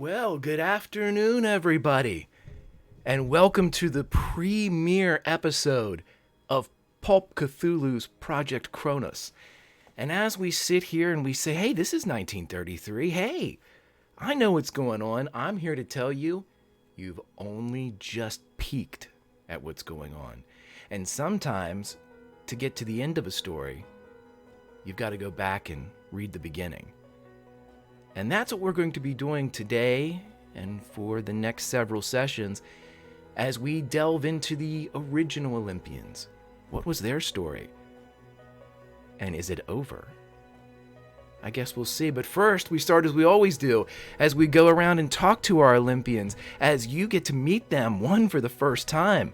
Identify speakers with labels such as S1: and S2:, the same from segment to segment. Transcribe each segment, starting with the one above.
S1: Well, good afternoon, everybody, and welcome to the premiere episode of Pulp Cthulhu's Project Cronus. And as we sit here and we say, hey, this is 1933, hey, I know what's going on. I'm here to tell you, you've only just peeked at what's going on. And sometimes, to get to the end of a story, you've got to go back and read the beginning. And that's what we're going to be doing today and for the next several sessions as we delve into the original Olympians. What was their story? And is it over? I guess we'll see. But first, we start as we always do, as we go around and talk to our Olympians, as you get to meet them, one for the first time.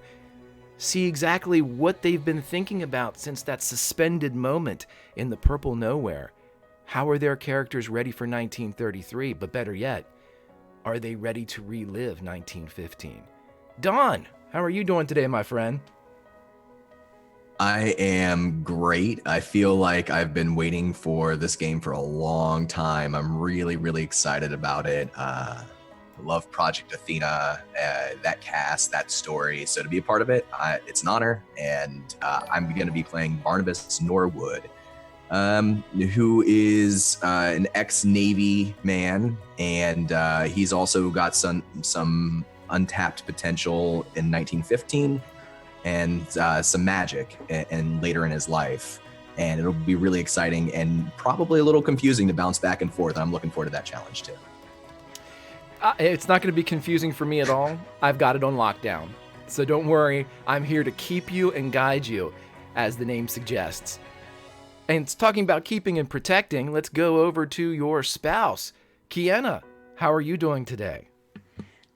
S1: See exactly what they've been thinking about since that suspended moment in the Purple Nowhere. How are their characters ready for 1933? But better yet, are they ready to relive 1915? Don, how are you doing today, my friend?
S2: I am great. I feel like I've been waiting for this game for a long time. I'm really excited about it. I love Project Athena, that cast, that story. So to be a part of it, it's an honor. And I'm going to be playing Barnabas Norwood, who is an ex-Navy man, and he's also got some untapped potential in 1915 and some magic and later in his life. And it'll be really exciting and probably a little confusing to bounce back and forth. I'm looking forward to that challenge too.
S1: It's not going to be confusing for me at all. I've got it on lockdown. So don't worry, I'm here to keep you and guide you, as the name suggests. And talking about keeping and protecting, let's go over to your spouse. Kiana, how are you doing today?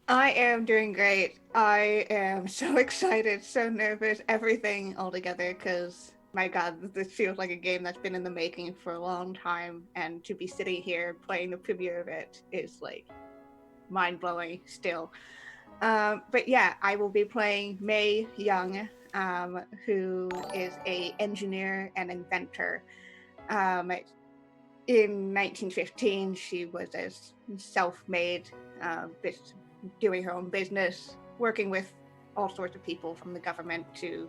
S3: I am doing great. I am so excited, so nervous, everything all together, because, my God, this feels like a game that's been in the making for a long time, and to be sitting here playing the premiere of it is, like, mind-blowing still. But yeah, I will be playing May Young, who is an engineer and inventor. In 1915, she was a self-made, doing her own business, working with all sorts of people from the government to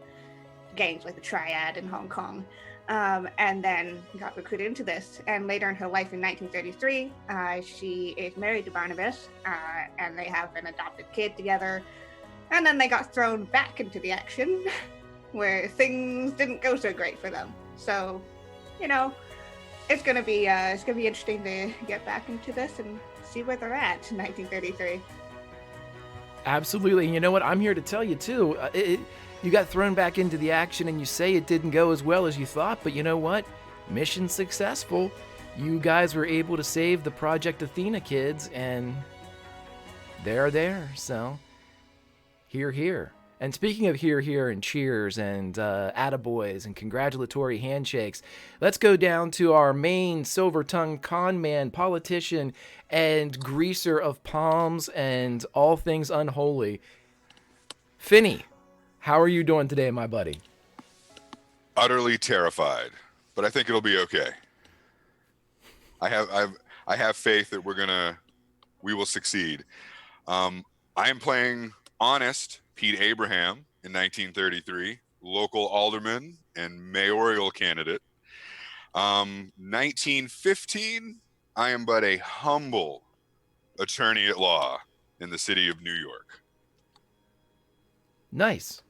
S3: gangs like the Triad in Hong Kong, and then got recruited into this. And later in her life in 1933, she is married to Barnabas, and they have an adopted kid together. And then they got thrown back into the action where things didn't go so great for them. So, you know, it's gonna be interesting to get back into this and see where they're at in 1933.
S1: Absolutely. And you know what? I'm here to tell you, too. You got thrown back into the action and you say it didn't go as well as you thought. But you know what? Mission successful. You guys were able to save the Project Athena kids, and they're there. So, here. And speaking of here, and cheers, and attaboys, and congratulatory handshakes, let's go down to our main silver-tongued con man, politician, and greaser of palms, and all things unholy. Finney, how are you doing today, my buddy?
S4: Utterly terrified, but I think it'll be okay. I have faith that we will succeed. I am playing Honest Pete Abraham in 1933, local alderman and mayoral candidate. 1915, I am but a humble attorney at law in the city of New York.
S1: Nice.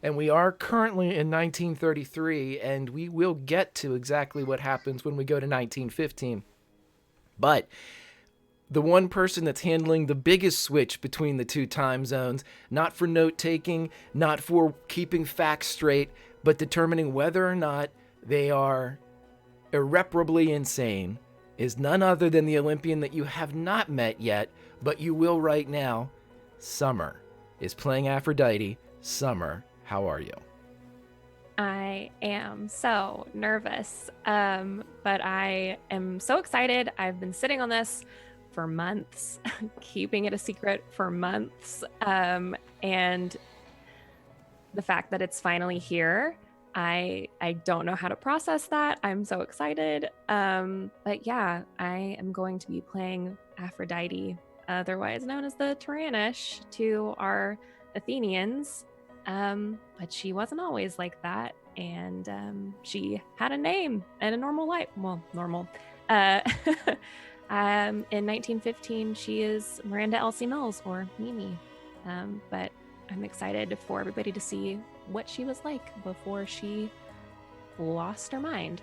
S1: And we are currently in 1933, and we will get to exactly what happens when we go to 1915. But the one person that's handling the biggest switch between the two time zones, not for note-taking, not for keeping facts straight, but determining whether or not they are irreparably insane, is none other than the Olympian that you have not met yet, but you will right now. Summer is playing Aphrodite. Summer, how are you?
S5: I am so nervous, but I am so excited. I've been sitting on this for months, keeping it a secret for months. And the fact that it's finally here, I don't know how to process that. I'm so excited. But yeah, I am going to be playing Aphrodite. otherwise known as the Tyrannish, to our Athenians. But she wasn't always like that, and she had a name and a normal life. Well, normal. In 1915, she is Miranda Elsie Mills, or Mimi. But I'm excited for everybody to see what she was like before she lost her mind.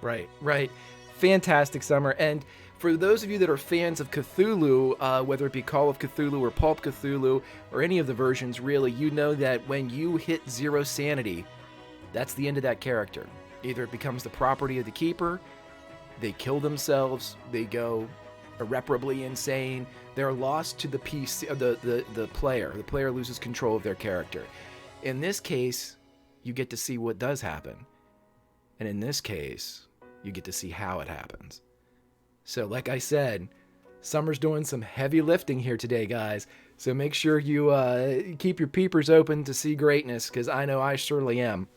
S1: Right. Fantastic, Summer. And for those of you that are fans of Cthulhu, whether it be Call of Cthulhu or Pulp Cthulhu or any of the versions, really, you know that when you hit 0 sanity, that's the end of that character. Either it becomes the property of the keeper, they kill themselves, they go irreparably insane, they're lost to the player. The player loses control of their character. In this case, you get to see what does happen. And in this case, you get to see how it happens. So like I said, Summer's doing some heavy lifting here today, guys. So make sure you keep your peepers open to see greatness, because I know I surely am.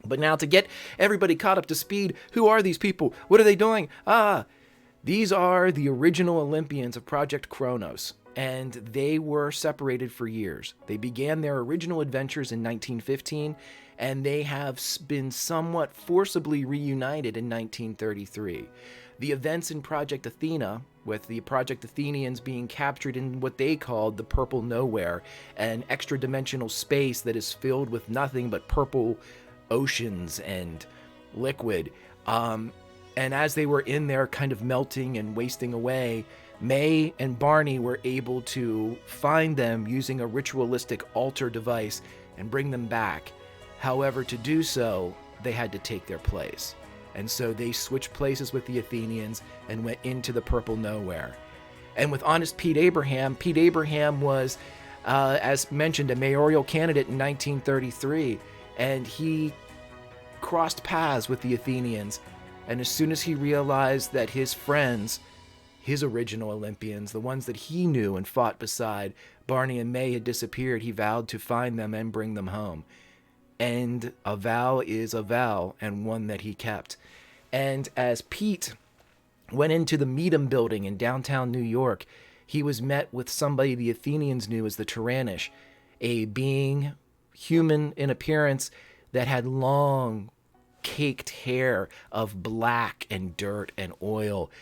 S1: But now to get everybody caught up to speed, who are these people? What are they doing? These are the original Olympians of Project Cronus, and they were separated for years. They began their original adventures in 1915, and they have been somewhat forcibly reunited in 1933. The events in Project Athena, with the Project Athenians being captured in what they called the Purple Nowhere, an extra-dimensional space that is filled with nothing but purple oceans and liquid. And as they were in there kind of melting and wasting away, May and Barney were able to find them using a ritualistic altar device and bring them back. However, to do so, they had to take their place. And so they switched places with the Athenians and went into the Purple Nowhere. And with Honest Pete Abraham was, as mentioned, a mayoral candidate in 1933. And he crossed paths with the Athenians. And as soon as he realized that his friends, his original Olympians, the ones that he knew and fought beside, Barney and May, had disappeared, he vowed to find them and bring them home. And a vow is a vow, and one that he kept. And as Pete went into the Meadham building in downtown New York, he was met with somebody the Athenians knew as the Tyrannish, a being human in appearance that had long, caked hair of black and dirt and oil,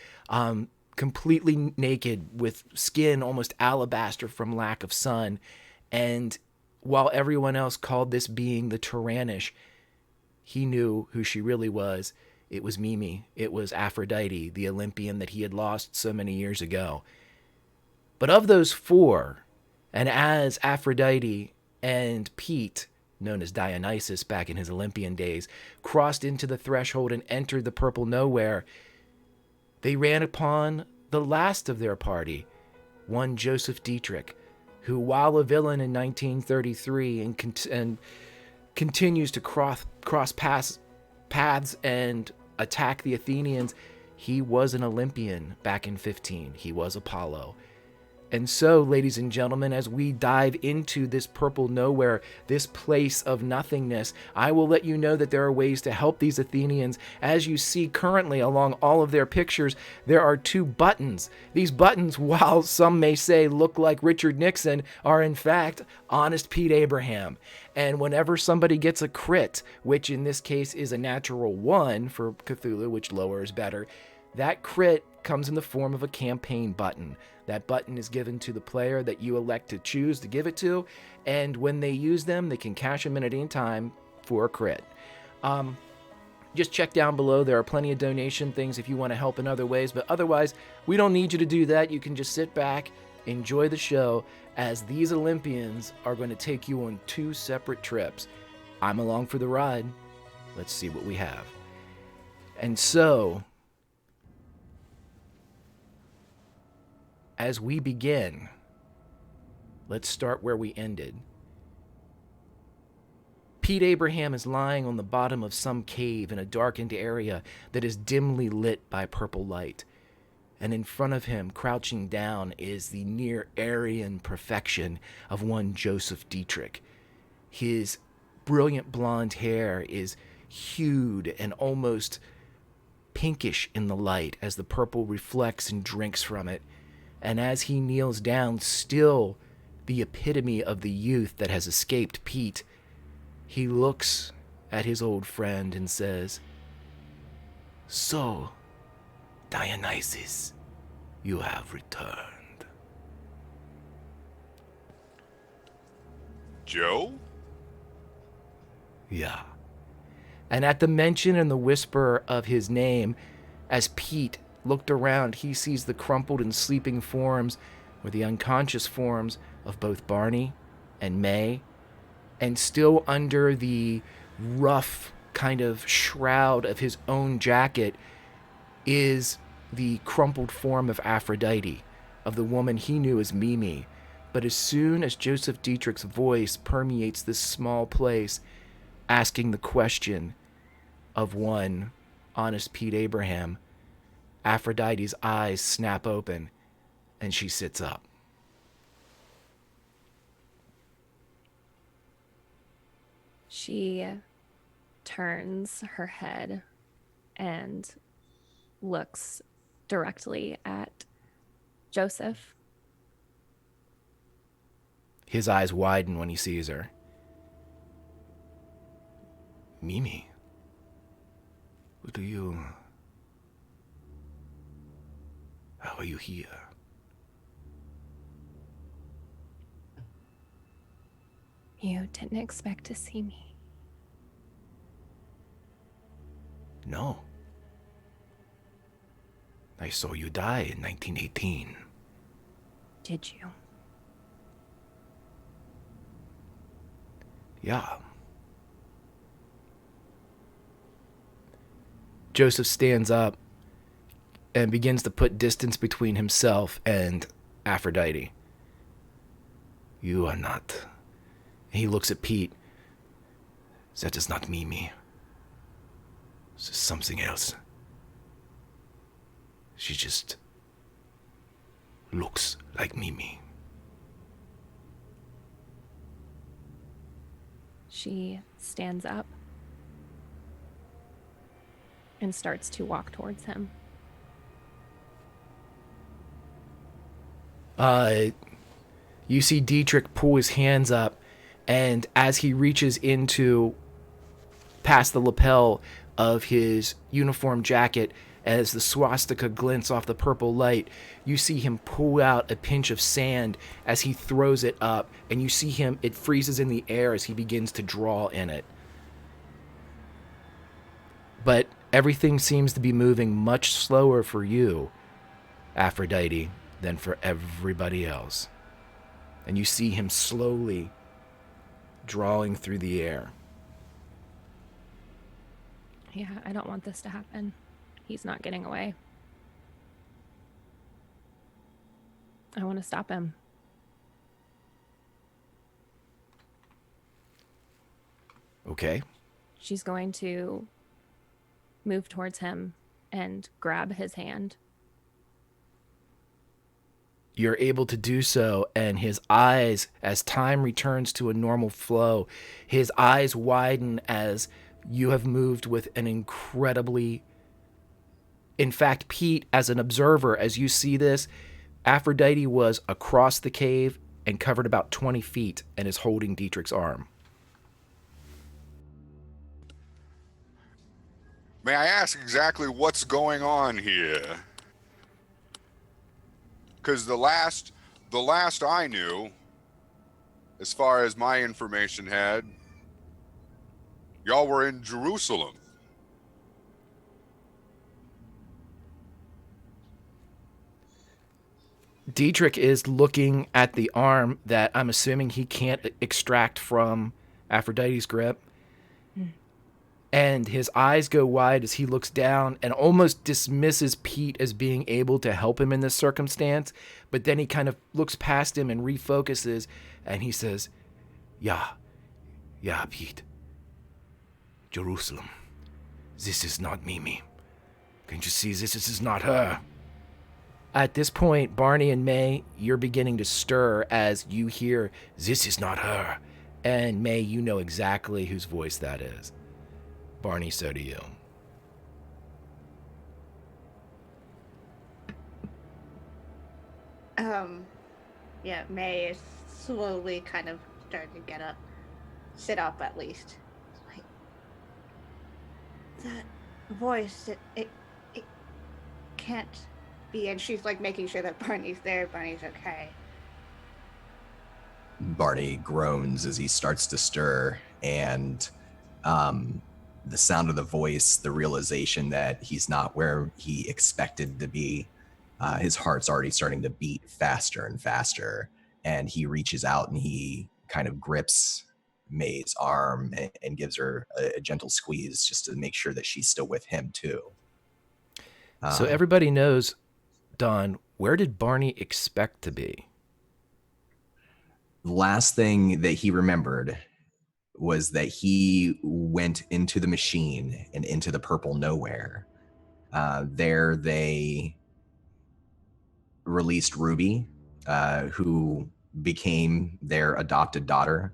S1: completely naked, with skin almost alabaster from lack of sun. And while everyone else called this being the Tyrannish, he knew who she really was. It was Mimi. It was Aphrodite, the Olympian that he had lost so many years ago. But of those four, and as Aphrodite and Pete, known as Dionysus back in his Olympian days, crossed into the threshold and entered the Purple Nowhere, they ran upon the last of their party, one Joseph Dietrich, who, while a villain in 1933 and continues to cross paths and attack the Athenians, he was an Olympian back in 15. He was Apollo. And so, ladies and gentlemen, as we dive into this Purple Nowhere, this place of nothingness, I will let you know that there are ways to help these Athenians. As you see currently along all of their pictures, there are 2 buttons. These buttons, while some may say look like Richard Nixon, are in fact Honest Pete Abraham. And whenever somebody gets a crit, which in this case is a natural 1 for Cthulhu, which lower is better, that crit comes in the form of a campaign button. That button is given to the player that you elect to choose to give it to, and when they use them, they can cash them in at any time for a crit. Just check down below. There are plenty of donation things if you want to help in other ways, but otherwise, we don't need you to do that. You can just sit back, enjoy the show, as these Olympians are going to take you on 2 separate trips. I'm along for the ride. Let's see what we have. And so, as we begin, let's start where we ended. Pete Abraham is lying on the bottom of some cave in a darkened area that is dimly lit by purple light. And in front of him, crouching down, is the near Aryan perfection of one Joseph Dietrich. His brilliant blonde hair is hued and almost pinkish in the light as the purple reflects and drinks from it. And as he kneels down, still the epitome of the youth that has escaped Pete, he looks at his old friend and says, "So, Dionysus, you have returned."
S4: Joe?
S1: Yeah. And at the mention and the whisper of his name, as Pete looked around, he sees the crumpled and sleeping forms, or the unconscious forms, of both Barney and May, and still under the rough kind of shroud of his own jacket is the crumpled form of Aphrodite, of the woman he knew as Mimi. But as soon as Joseph Dietrich's voice permeates this small place, asking the question of one honest Pete Abraham, Aphrodite's eyes snap open and she sits up.
S5: She turns her head and looks directly at Joseph.
S1: His eyes widen when he sees her. "Mimi, what are you... How are you here?"
S5: You didn't expect to see me.
S1: "No. I saw you die in 1918.
S5: Did you?
S1: Yeah." Joseph stands up and begins to put distance between himself and Aphrodite. "You are not..." He looks at Pete. "That is not Mimi. This is something else. She just looks like Mimi."
S5: She stands up and starts to walk towards him.
S1: You see Dietrich pull his hands up, and as he reaches into past the lapel of his uniform jacket, as the swastika glints off the purple light, you see him pull out a pinch of sand as he throws it up, and you see him, it freezes in the air as he begins to draw in it. But everything seems to be moving much slower for you, Aphrodite, than for everybody else. And you see him slowly drawing through the air.
S5: Yeah, I don't want this to happen. He's not getting away. I want to stop him.
S1: Okay.
S5: She's going to move towards him and grab his hand.
S1: You're able to do so, and his eyes, as time returns to a normal flow, his eyes widen as you have moved with an incredibly... In fact, Pete, as an observer, as you see this, Aphrodite was across the cave and covered about 20 feet and is holding Dietrich's arm.
S4: May I ask exactly what's going on here? Because the last I knew, as far as my information had, y'all were in Jerusalem.
S1: Dietrich is looking at the arm that I'm assuming he can't extract from Aphrodite's grip. And his eyes go wide as he looks down and almost dismisses Pete as being able to help him in this circumstance. But then he kind of looks past him and refocuses, and he says, Yeah, Pete. Jerusalem. This is not Mimi. Can't you see this? This is not her." At this point, Barney and May, you're beginning to stir as you hear, "This is not her." And May, you know exactly whose voice that is. Barney, so do you.
S3: Yeah, May is slowly kind of starting to get up, sit up at least. Like, that voice, it can't be. And she's like making sure that Barney's there. Barney's okay.
S2: Barney groans as he starts to stir, and the sound of the voice, the realization that he's not where he expected to be, his heart's already starting to beat faster and faster, and he reaches out and he kind of grips May's arm and gives her a gentle squeeze just to make sure that she's still with him too.
S1: So everybody knows, Don, where did Barney expect to be?
S2: The last thing that he remembered was that he went into the machine and into the purple nowhere. There they released Ruby, who became their adopted daughter,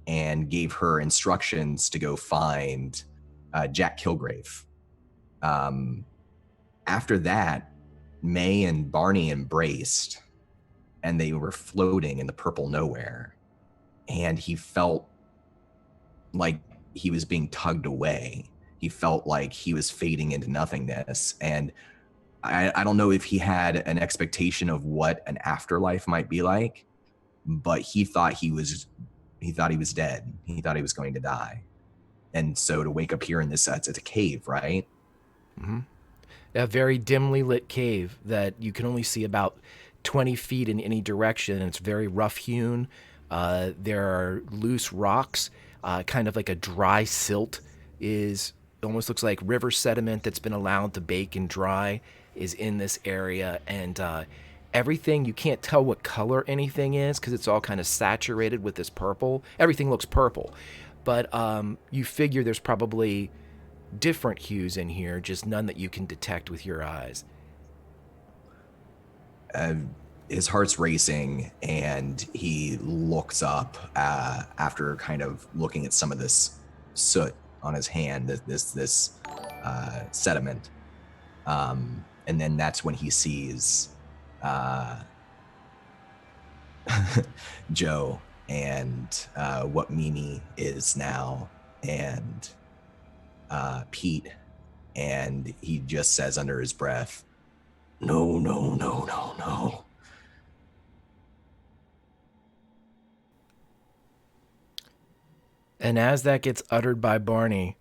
S2: and gave her instructions to go find Jack Kilgrave. After that, May and Barney embraced, and they were floating in the purple nowhere, and he felt like he was being tugged away. He felt like he was fading into nothingness, and I don't know if he had an expectation of what an afterlife might be like, but he thought he was dead. He thought he was going to die. And so to wake up here in this, it's a cave, right?
S1: Mm-hmm. A very dimly lit cave that you can only see about 20 feet in any direction. And it's very rough hewn. There are loose rocks, kind of like a dry silt almost looks like river sediment that's been allowed to bake and dry is in this area. And everything, you can't tell what color anything is because it's all kind of saturated with this purple. Everything looks purple. But you figure there's probably different hues in here, just none that you can detect with your eyes.
S2: His heart's racing, and he looks up after kind of looking at some of this soot on his hand, this sediment. And then that's when he sees Joe and what Mimi is now, and Pete, and he just says under his breath, "No, no, no, no, no."
S1: And as that gets uttered by Barney,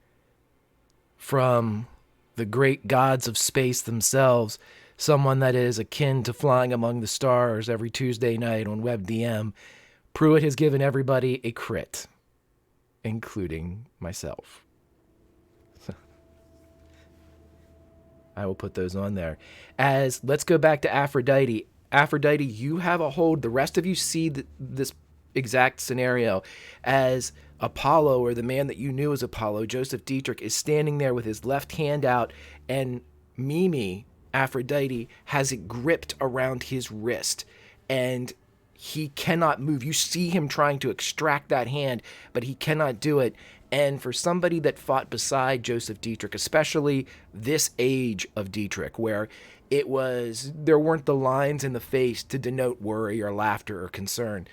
S1: from the great gods of space themselves, someone that is akin to flying among the stars every Tuesday night on WebDM, Pruitt has given everybody a crit, including myself. I will put those on there. Let's go back to Aphrodite. Aphrodite, you have a hold. The rest of you see this exact scenario as Apollo, or the man that you knew as Apollo, Joseph Dietrich, is standing there with his left hand out, and Mimi, Aphrodite, has it gripped around his wrist, and he cannot move. You see him trying to extract that hand, but he cannot do it. And for somebody that fought beside Joseph Dietrich, especially this age of Dietrich, where there weren't the lines in the face to denote worry or laughter or concern,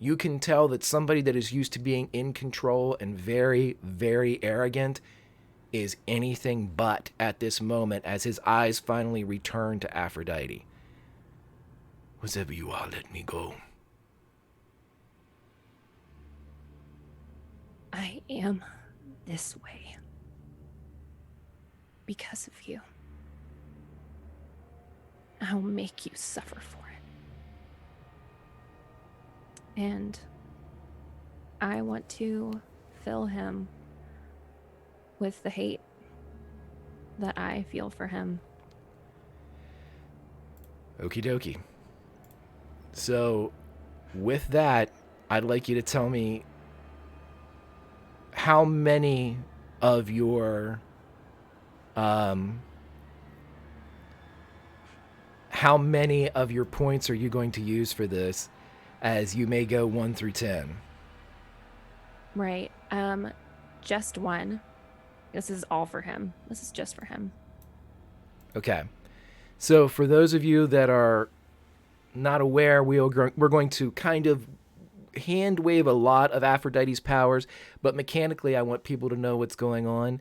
S1: you can tell that somebody that is used to being in control and very, very arrogant is anything but at this moment, as his eyes finally return to Aphrodite. Wherever you are, let me go.
S5: I am this way because of you. I'll make you suffer for it. And I want to fill him with the hate that I feel for him.
S1: Okie dokie. So, with that, I'd like you to tell me how many of your points are you going to use for this, as you may go 1 through 10.
S5: Right. Just 1. This is all for him. This is just for him.
S1: Okay. So for those of you that are not aware, we're going to kind of hand wave a lot of Aphrodite's powers, but mechanically I want people to know what's going on.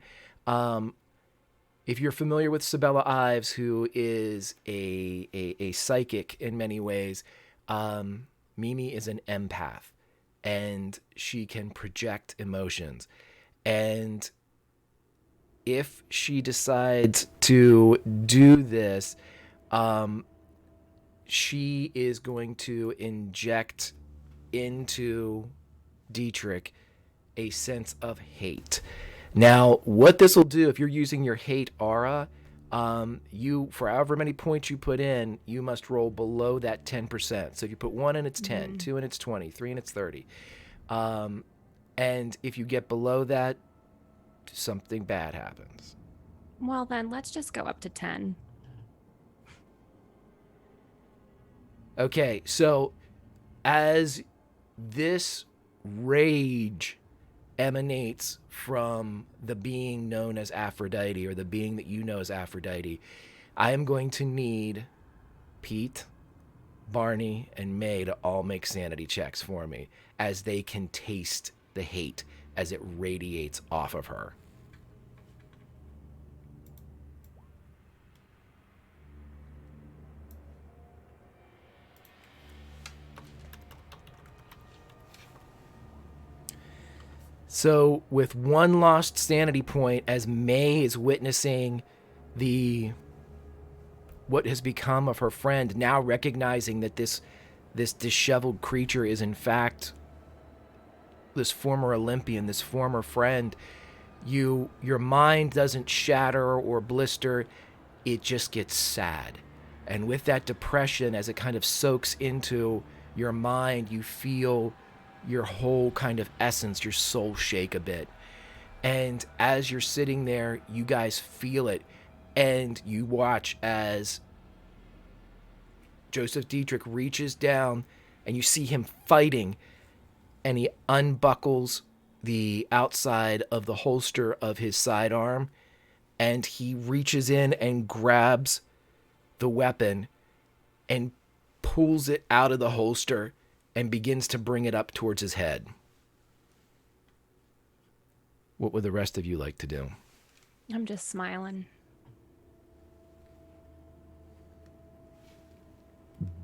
S1: If you're familiar with Sabella Ives, who is a psychic in many ways, Mimi is an empath, and she can project emotions. And if she decides to do this, she is going to inject into Dietrich a sense of hate. Now, what this will do, if you're using your hate aura, you, for however many points you put in, you must roll below that 10%. So if you put 1 in, it's 10, 2 in, it's 20, 3 in, it's 30. And if you get below that, something bad happens.
S5: Well, then let's just go up to 10.
S1: Okay, so as this rage emanates from the being known as Aphrodite, or the being that you know as Aphrodite, I am going to need Pete, Barney, and May to all make sanity checks for me, as they can taste the hate as it radiates off of her. So, with one lost sanity point, as May is witnessing what has become of her friend, now recognizing that this disheveled creature is in fact this former Olympian, this former friend, your mind doesn't shatter or blister, it just gets sad. And with that depression, as it kind of soaks into your mind, you feel your whole kind of essence, your soul shake a bit. And as you're sitting there, you guys feel it, and you watch as Joseph Dietrich reaches down, and you see him fighting, and he unbuckles the outside of the holster of his sidearm, and he reaches in and grabs the weapon and pulls it out of the holster and begins to bring it up towards his head. What would the rest of you like to do?
S5: I'm just smiling.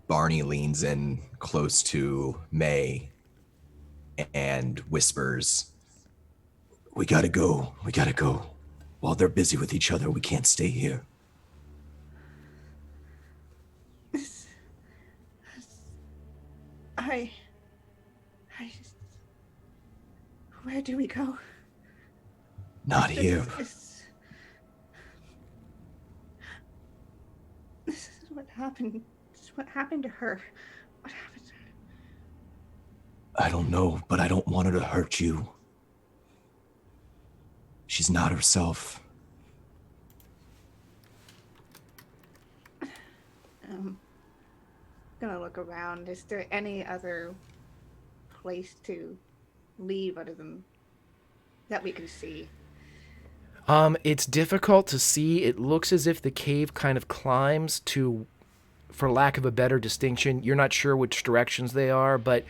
S2: Barney leans in close to May and whispers, "We gotta go. We gotta go. While they're busy with each other, we can't stay here."
S3: Where do we go?
S2: Not here.
S3: This is what happened. This is what happened to her. What happened to her?
S2: I don't know, but I don't want her to hurt you. She's not herself.
S3: Gonna look around. Is there any other place to leave other than that we can see?
S1: It's difficult to see. It looks as if the cave kind of climbs to, for lack of a better distinction, you're not sure which directions they are, but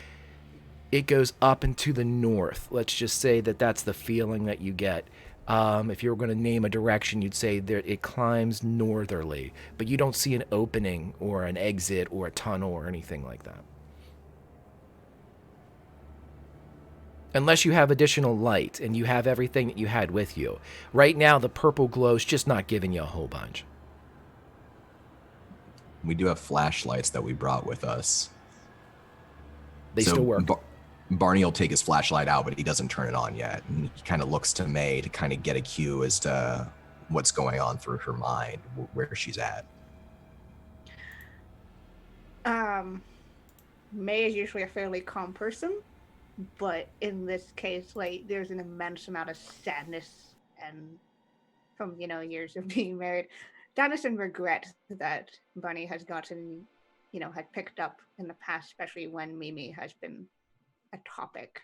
S1: it goes up and to the north. Let's just say that that's the feeling that you get. If you were going to name a direction, you'd say that it climbs northerly, but you don't see an opening or an exit or a tunnel or anything like that. Unless you have additional light and you have everything that you had with you. Right now, the purple glow's just not giving you a whole bunch.
S2: We do have flashlights that we brought with us.
S1: They still work.
S2: Barney will take his flashlight out, but he doesn't turn it on yet. And he kind of looks to May to kind of get a cue as to what's going on through her mind, where she's at.
S3: May is usually a fairly calm person, but in this case, like, there's an immense amount of sadness and from, years of being married, sadness and regret that Bunny has gotten, had picked up in the past, especially when Mimi has been a topic.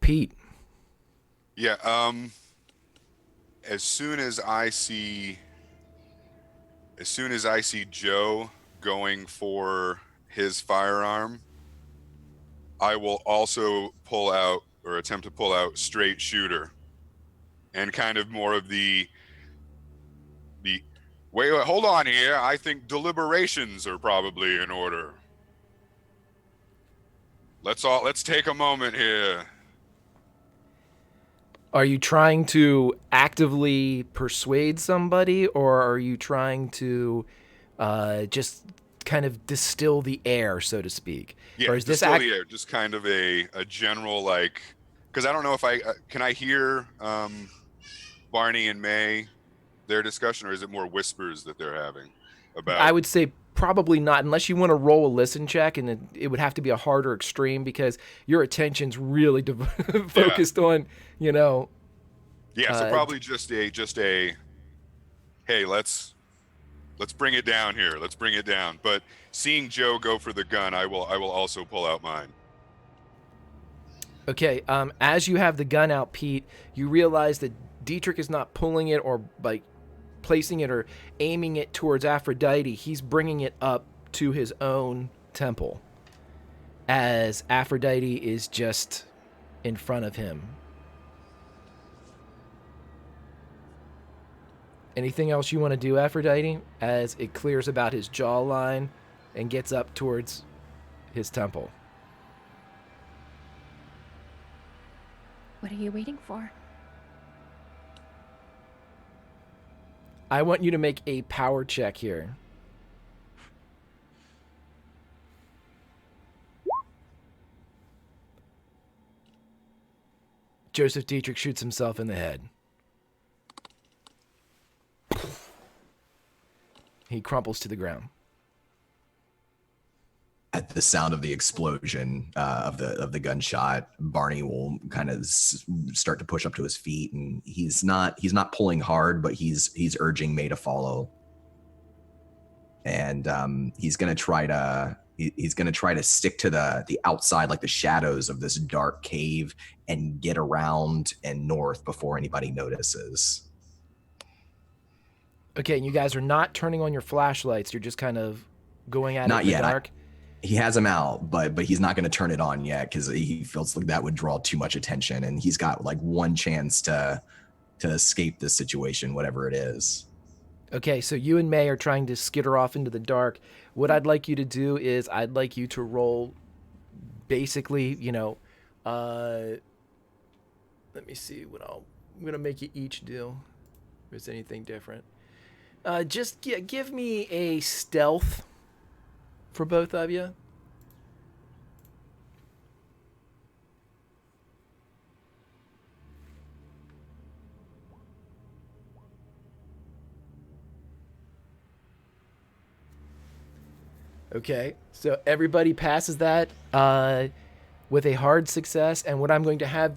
S1: Pete.
S4: Yeah, as soon as I see as soon as I see Joe going for his firearm, I will also pull out or attempt to pull out straight shooter, and kind of more of the wait, hold on here. I think deliberations are probably in order. Let's take a moment here.
S1: Are you trying to actively persuade somebody, or are you trying to just kind of distill the air, so to speak?
S4: Yeah,
S1: Or is
S4: just
S1: this
S4: the air, just kind of a general, like, because I don't know if can I hear Barney and May, their discussion, or is it more whispers that they're having about?
S1: I would say probably not, unless you want to roll a listen check, and it would have to be a harder extreme because your attention's really focused on,
S4: Yeah, so probably just a hey, let's bring it down here. Let's bring it down. But seeing Joe go for the gun, I will also pull out mine.
S1: Okay, as you have the gun out, Pete, you realize that Dietrich is not pulling it or like placing it or aiming it towards Aphrodite. He's bringing it up to his own temple, as Aphrodite is just in front of him. Anything else you want to do, Aphrodite, as it clears about his jawline and gets up towards his temple?
S5: What are you waiting for?
S1: I want you to make a power check here. Joseph Dietrich shoots himself in the head. He crumples to the ground.
S2: At the sound of the explosion of the gunshot, Barney will kind of start to push up to his feet, and he's not pulling hard, but he's urging May to follow. And he's gonna try to stick to the outside, like the shadows of this dark cave, and get around and north before anybody notices.
S1: Okay, and you guys are not turning on your flashlights. You're just kind of going at
S2: Not
S1: it in
S2: yet.
S1: the dark.
S2: He has them out, but he's not going to turn it on yet because he feels like that would draw too much attention, and he's got like one chance to escape this situation, whatever it is.
S1: Okay, so you and May are trying to skitter off into the dark. What I'd like you to do is I'd like you to roll basically, let me see what I'm going to make you each do. If there's anything different. Just give me a stealth for both of you. Okay, so everybody passes that with a hard success, and what I'm going to have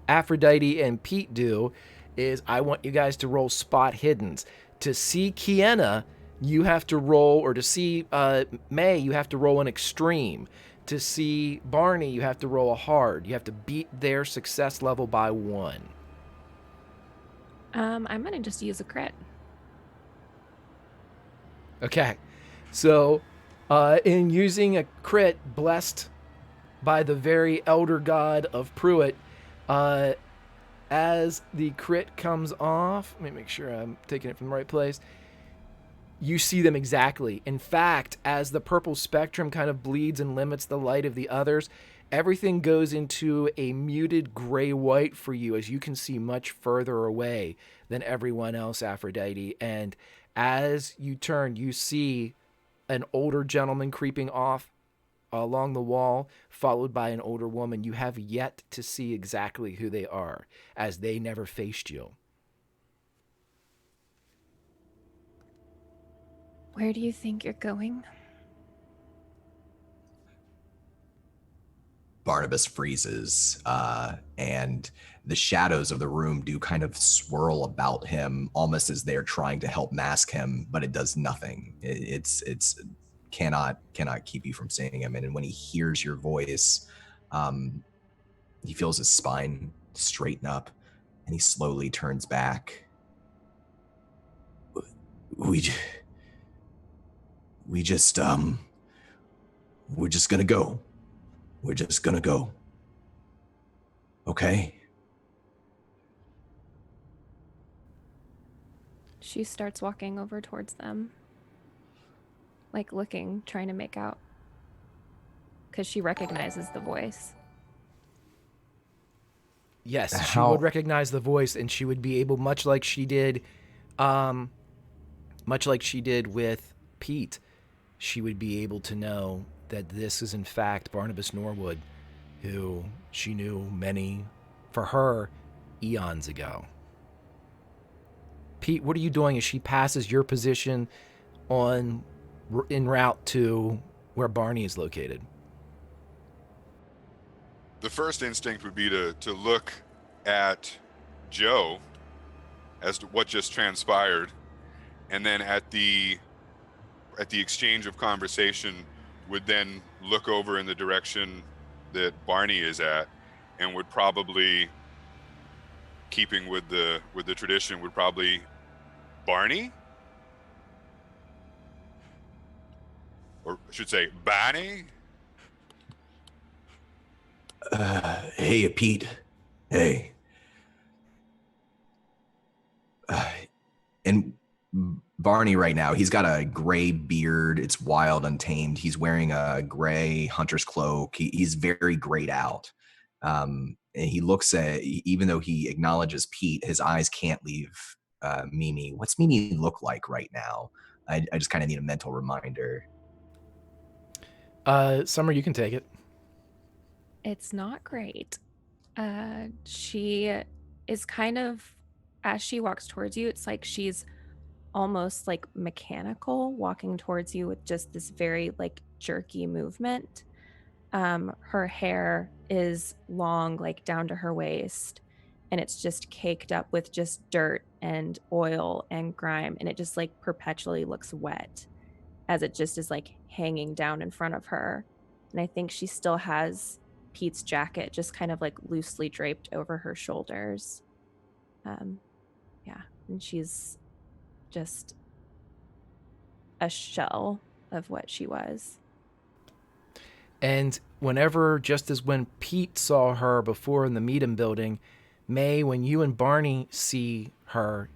S1: Aphrodite and Pete do is I want you guys to roll spot hiddens. To see Kienna, you have to roll, or to see May, you have to roll an extreme. To see Barney, you have to roll a hard. You have to beat their success level by 1.
S5: I'm gonna just use a crit.
S1: Okay, so in using a crit blessed by the very elder god of Pruitt, as the crit comes off, let me make sure I'm taking it from the right place. You see them exactly. In fact, as the purple spectrum kind of bleeds and limits the light of the others, everything goes into a muted gray-white for you, as you can see much further away than everyone else, Aphrodite. And as you turn, you see an older gentleman creeping off along the wall, followed by an older woman. You have yet to see exactly who they are, as they never faced you.
S5: Where do you think you're going?
S2: Barnabas freezes, and the shadows of the room do kind of swirl about him, almost as they're trying to help mask him, but it does nothing. It's cannot keep you from seeing him. And when he hears your voice, he feels his spine straighten up, and he slowly turns back. we j- we just we're just gonna go. We're just gonna go. Okay?
S5: She starts walking over towards them, like looking, trying to make out, because she recognizes the voice.
S1: Yes, she
S2: How-
S1: would recognize the voice, and she would be able, much like she did with Pete, she would be able to know that this is in fact Barnabas Norwood, who she knew for her, eons ago. Pete, what are you doing as she passes your position en route to where Barney is located?
S4: The first instinct would be to look at Joe as to what just transpired, and then at the exchange of conversation would then look over in the direction that Barney is at, and would probably, keeping with the tradition, would probably, Barney, or I should say Barney.
S2: Hey, Pete. Hey. And Barney right now, he's got a gray beard. It's wild, untamed. He's wearing a gray hunter's cloak. He's very grayed out. And he looks at, even though he acknowledges Pete, his eyes can't leave Mimi. What's Mimi look like right now? I just kind of need a mental reminder.
S1: Summer, you can take it.
S5: It's not great. She is kind of, as she walks towards you, it's like she's almost like mechanical, walking towards you with just this very like jerky movement. Her hair is long, like down to her waist, and it's just caked up with just dirt and oil and grime, and it just like perpetually looks wet as it just is like hanging down in front of her. And I think she still has Pete's jacket just kind of like loosely draped over her shoulders. Yeah, and she's just a shell of what she was.
S1: And just as when Pete saw her before in the Meadham building, May, when you and Barney see her,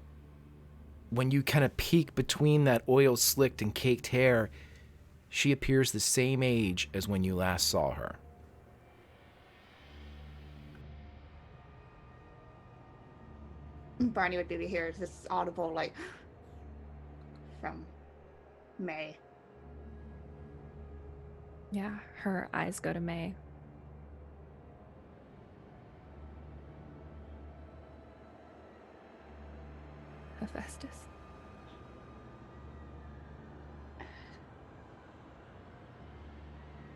S1: when you kind of peek between that oil slicked and caked hair, she appears the same age as when you last saw her.
S3: Barney would be to hear this audible, like, from May.
S5: Yeah, her eyes go to May. Hephaestus.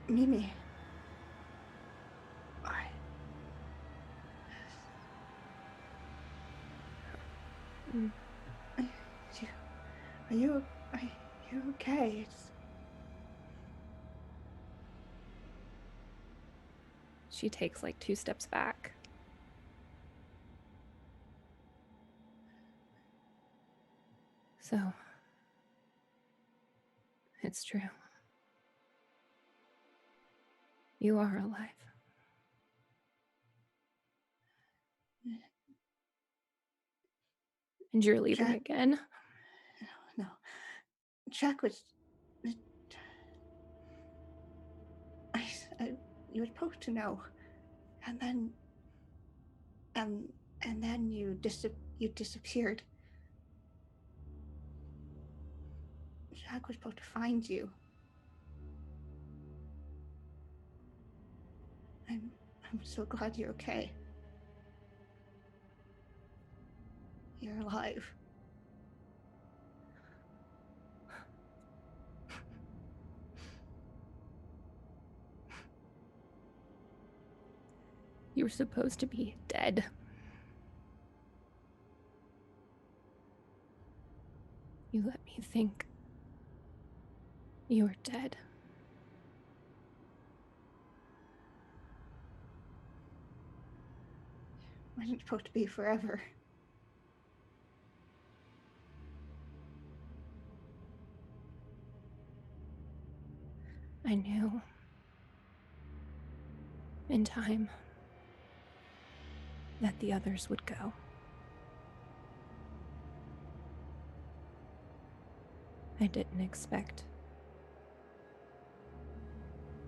S3: Mimi. Are you okay?
S5: She takes like 2 steps back. So, it's true. You are alive. And you're leaving
S3: Jack,
S5: again.
S3: No. Jack was... you were supposed to know. And then... and then you disappeared. Jack was supposed to find you. I'm so glad you're okay. You're alive.
S5: You were supposed to be dead. You let me think you were dead.
S3: It wasn't supposed to be forever.
S5: I knew in time that the others would go. I didn't expect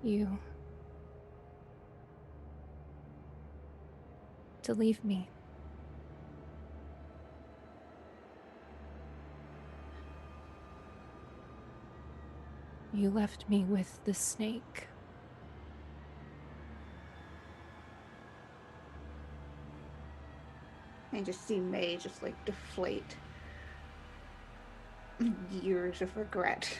S5: you to leave me. You left me with the snake.
S3: I just see May just like deflate. Years of regret.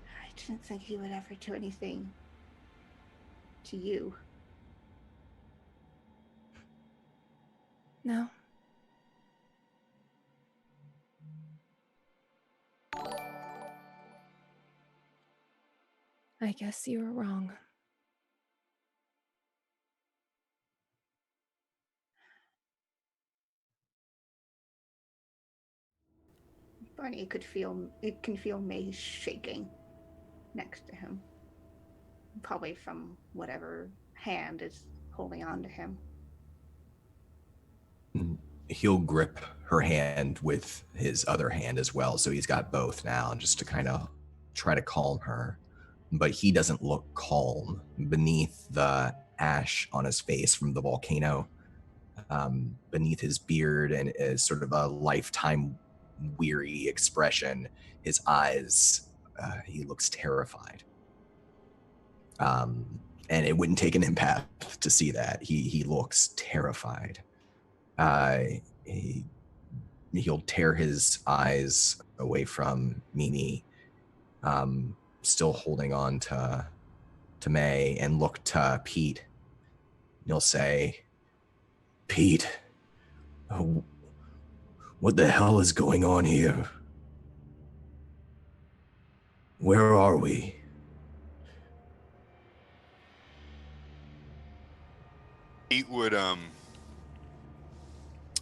S3: I didn't think he would ever do anything to you.
S5: No. I guess you were wrong.
S3: Barney can feel May shaking next to him. Probably from whatever hand is holding on to him.
S2: He'll grip her hand with his other hand as well, so he's got both now, just to kind of try to calm her. But he doesn't look calm beneath the ash on his face from the volcano, beneath his beard and is sort of a lifetime weary expression. His eyes, he looks terrified. And it wouldn't take an empath to see that. He looks terrified. He'll tear his eyes away from Mimi, still holding on to May, and look to Pete. He'll say, "Pete, what the hell is going on here? Where are we?"
S4: Pete would,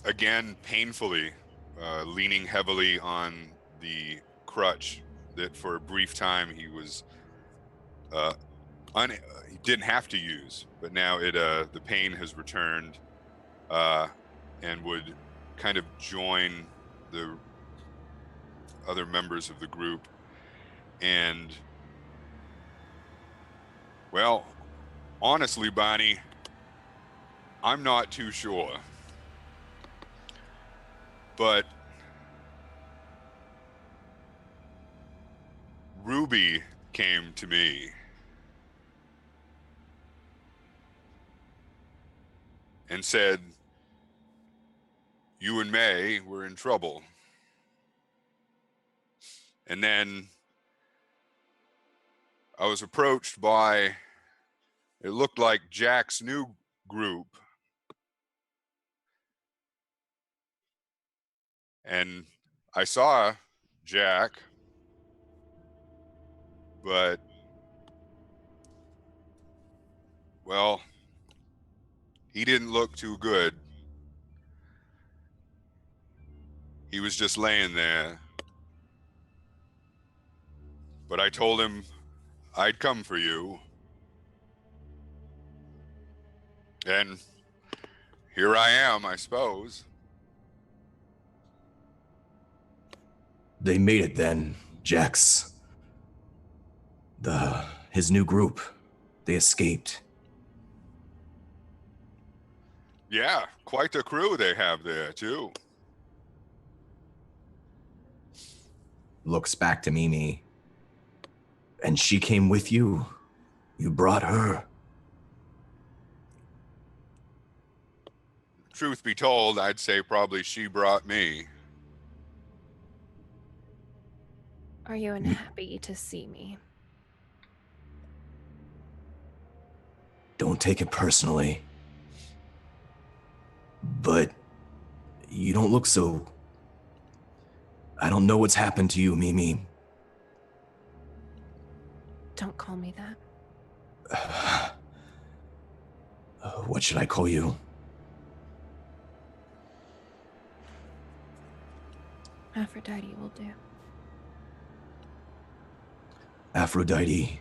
S4: again, painfully, leaning heavily on the crutch that for a brief time he was, he didn't have to use, but now the pain has returned, and would kind of join the other members of the group. And, well, honestly, Bonnie, I'm not too sure. But Ruby came to me and said, you and May were in trouble. And then I was approached by, it looked like Jack's new group. And I saw Jack, but, well, he didn't look too good. He was just laying there. But I told him I'd come for you. And here I am, I suppose.
S2: They made it then, Jax. His new group. They escaped.
S4: Yeah, quite a crew they have there, too.
S2: Looks back to Mimi. And she came with you. You brought her.
S4: Truth be told, I'd say probably she brought me.
S5: Are you unhappy to see me?
S2: Don't take it personally. But you don't look so... I don't know what's happened to you, Mimi.
S5: Don't call me that.
S2: What should I call you?
S5: Aphrodite will do.
S2: Aphrodite.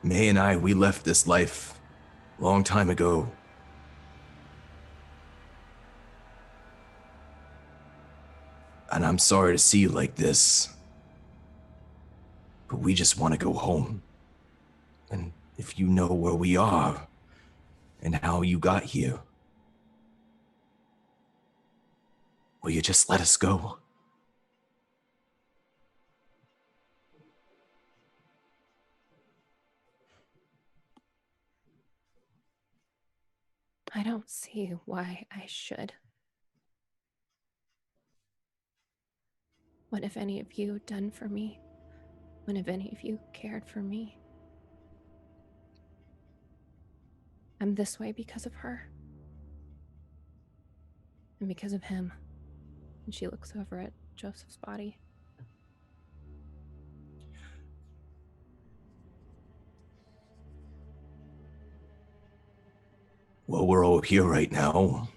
S2: May and I, we left this life a long time ago. And I'm sorry to see you like this. But we just want to go home. And if you know where we are and how you got here, will you just let us go?
S5: I don't see why I should. What have any of you done for me? What have any of you cared for me? I'm this way because of her. And because of him. And she looks over at Joseph's body.
S2: Well, we're all here right now.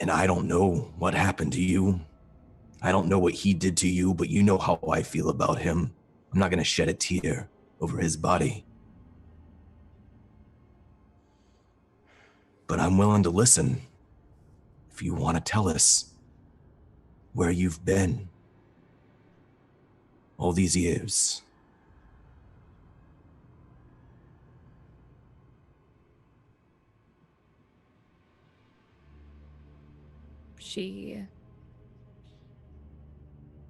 S2: And I don't know what happened to you. I don't know what he did to you, but you know how I feel about him. I'm not going to shed a tear over his body. But I'm willing to listen if you want to tell us where you've been all these years.
S5: She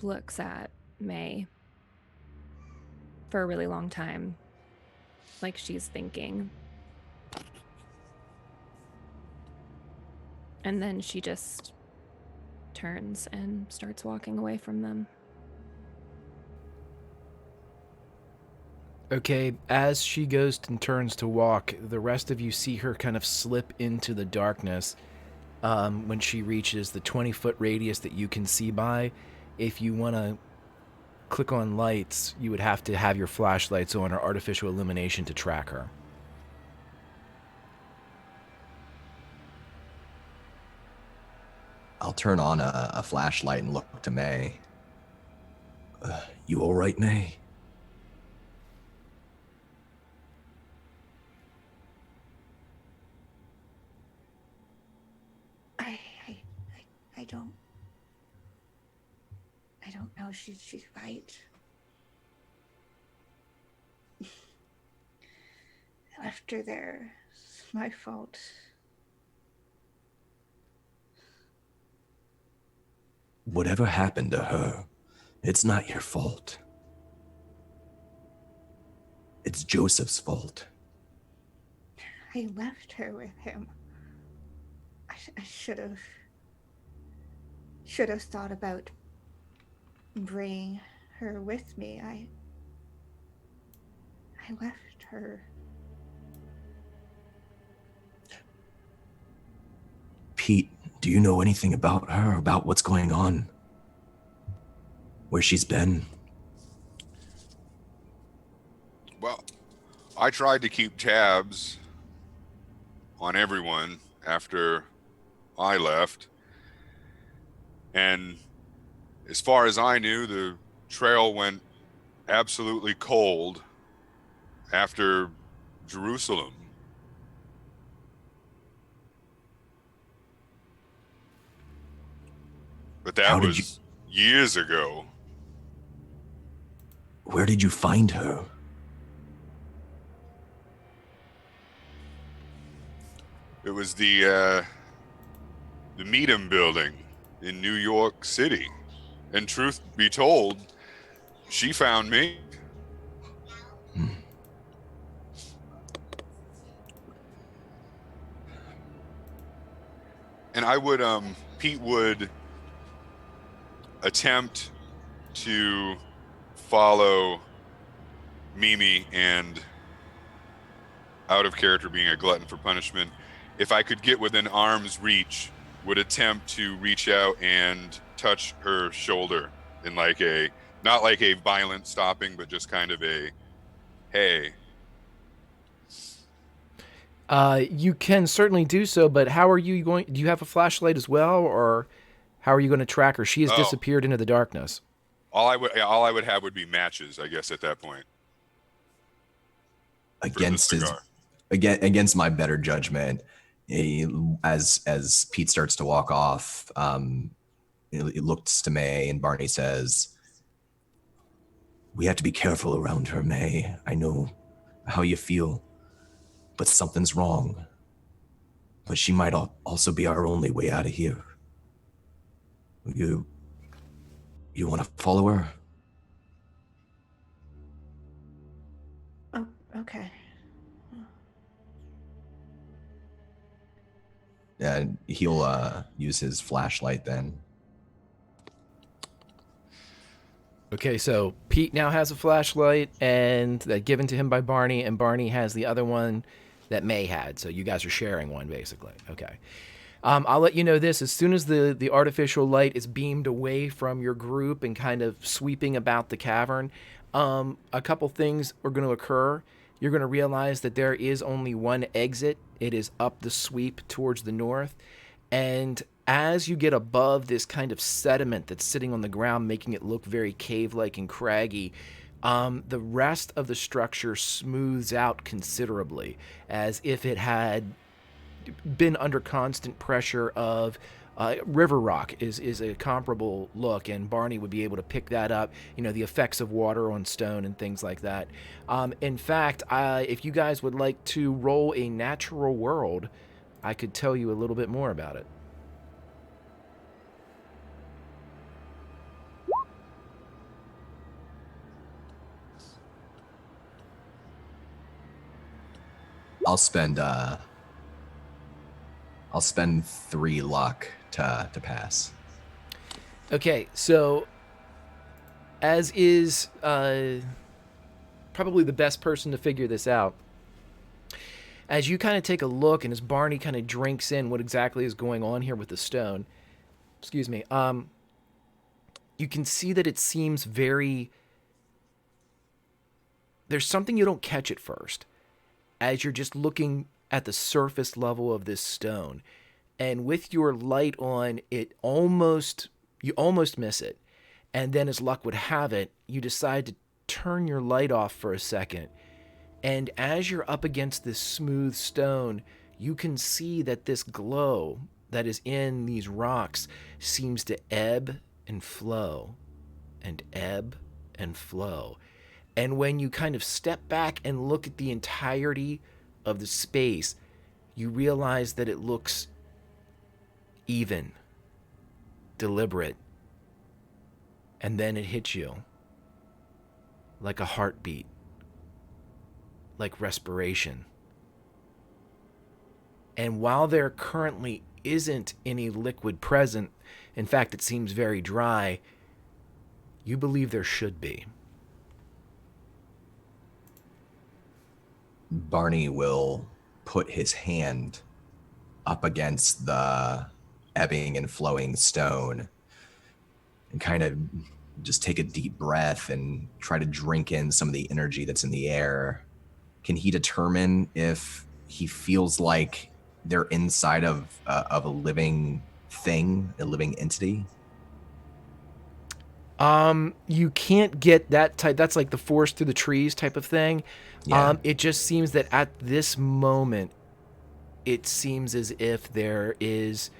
S5: looks at May for a really long time, like she's thinking. And then she just turns and starts walking away from them.
S1: Okay, as she goes and turns to walk, the rest of you see her kind of slip into the darkness when she reaches the 20-foot radius that you can see by. If you want to click on lights, you would have to have your flashlights on or artificial illumination to track her.
S2: I'll turn on a flashlight and look to May. You all right, May?
S3: I don't know. She's right. I left her there. It's my fault.
S2: Whatever happened to her, it's not your fault. It's Joseph's fault.
S3: I left her with him. I should have thought about bringing her with me. I left her.
S2: Pete, do you know anything about her, about what's going on? Where she's been?
S4: Well, I tried to keep tabs on everyone after I left. And as far as I knew, the trail went absolutely cold after Jerusalem. But that was years ago.
S2: Where did you find her?
S4: It was the Meadham building in New York City. And truth be told, she found me. And I would, Pete would attempt to follow Mimi, and out of character being a glutton for punishment, if I could get within arm's reach, would attempt to reach out and touch her shoulder in like a, not like a violent stopping, but just kind of a, hey.
S1: You can certainly do so, but how are you going? Do you have a flashlight as well, or how are you going to track her? She has
S4: Oh,
S1: disappeared into the darkness.
S4: all I would have would be matches, I guess, at that point for the
S2: Against his
S4: cigar.
S2: against my better judgment, as Pete starts to walk off, he looks to May and Barney says, "We have to be careful around her, May. I know how you feel, but something's wrong. But she might also be our only way out of here. You want to follow her?"
S3: Oh, okay.
S2: And he'll use his flashlight then.
S1: Okay, so Pete now has a flashlight, and that given to him by Barney, and Barney has the other one that May had. So you guys are sharing one, basically. Okay. I'll let you know this. As soon as the artificial light is beamed away from your group and kind of sweeping about the cavern, a couple things are going to occur. You're going to realize that there is only one exit. It is up the sweep towards the north. And as you get above this kind of sediment that's sitting on the ground, making it look very cave-like and craggy, the rest of the structure smooths out considerably, as if it had been under constant pressure of river rock is a comparable look, and Barney would be able to pick that up, the effects of water on stone and things like that. In fact, if you guys would like to roll a natural world, I could tell you a little bit more about it.
S2: I'll spend 3 luck to pass.
S1: Okay, so as is probably the best person to figure this out, as you kind of take a look and as Barney kind of drinks in what exactly is going on here with the stone, excuse me, you can see that it seems very, there's something you don't catch at first as you're just looking at the surface level of this stone. And with your light on, you almost miss it. And then as luck would have it, you decide to turn your light off for a second. And as you're up against this smooth stone, you can see that this glow that is in these rocks seems to ebb and flow and ebb and flow. And when you kind of step back and look at the entirety of the space, you realize that it looks even, deliberate, and then it hits you like a heartbeat, like respiration. And while there currently isn't any liquid present, in fact, it seems very dry, you believe there should be.
S2: Barney will put his hand up against the ebbing and flowing stone and kind of just take a deep breath and try to drink in some of the energy that's in the air. Can he determine if he feels like they're inside of a living thing, a living entity?
S1: You can't get that type. That's like the forest through the trees type of thing.
S2: Yeah.
S1: It just seems that at this moment, it seems as if there is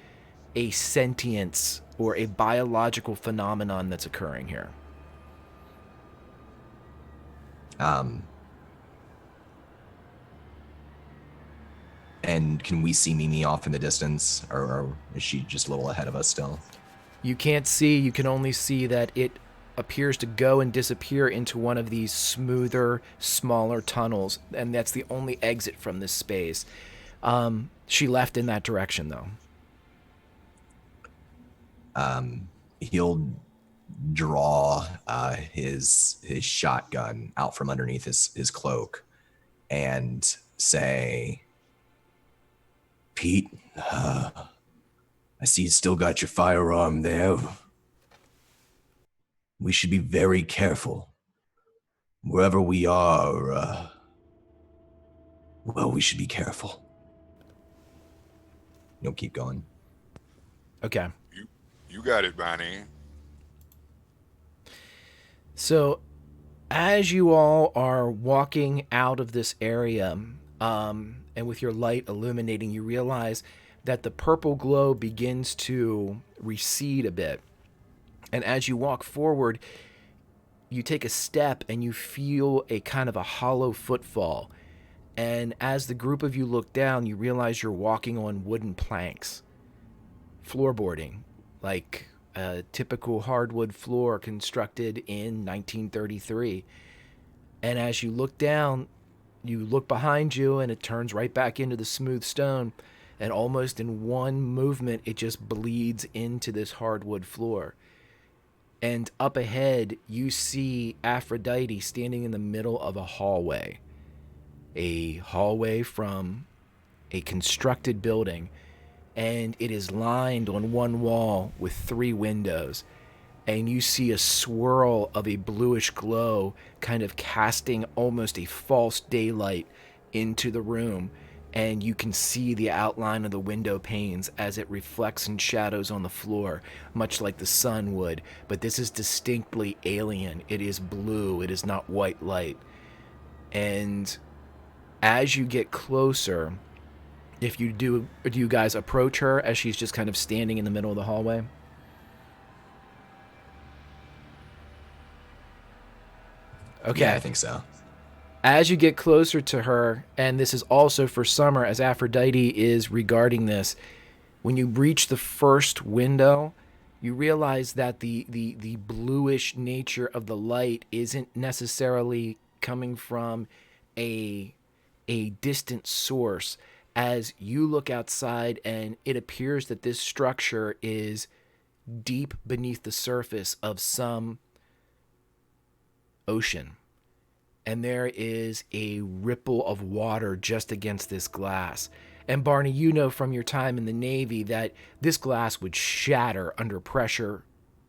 S1: a sentience or a biological phenomenon that's occurring here.
S2: And can we see Mimi off in the distance, or is she just a little ahead of us still?
S1: You can't see, you can only see that it appears to go and disappear into one of these smoother, smaller tunnels, and that's the only exit from this space. She left in that direction, though.
S2: He'll draw his shotgun out from underneath his cloak and say, "Pete, I see you still got your firearm there. We should be very careful. Wherever we are, well, we should be careful." keep going.
S1: Okay.
S4: You got it, Bonnie.
S1: So, as you all are walking out of this area, and with your light illuminating, you realize that the purple glow begins to recede a bit. And as you walk forward, you take a step and you feel a kind of a hollow footfall. And as the group of you look down, you realize you're walking on wooden planks, floorboarding, like a typical hardwood floor constructed in 1933. And as you look down, you look behind you and it turns right back into the smooth stone. And almost in one movement, it just bleeds into this hardwood floor. And up ahead, you see Aphrodite standing in the middle of a hallway from a constructed building. And it is lined on one wall with 3 windows. And you see a swirl of a bluish glow kind of casting almost a false daylight into the room. And you can see the outline of the window panes as it reflects in shadows on the floor, much like the sun would. But this is distinctly alien. It is blue. It is not white light. And as you get closer, if you do you guys approach her as she's just kind of standing in the middle of the hallway? Okay.
S2: Yeah, I think so.
S1: As you get closer to her, and this is also for Summer, as Aphrodite is regarding this, when you reach the first window, you realize that the bluish nature of the light isn't necessarily coming from a distant source. As you look outside, and it appears that this structure is deep beneath the surface of some ocean. And there is a ripple of water just against this glass. And Barney, you know from your time in the Navy that this glass would shatter under pressure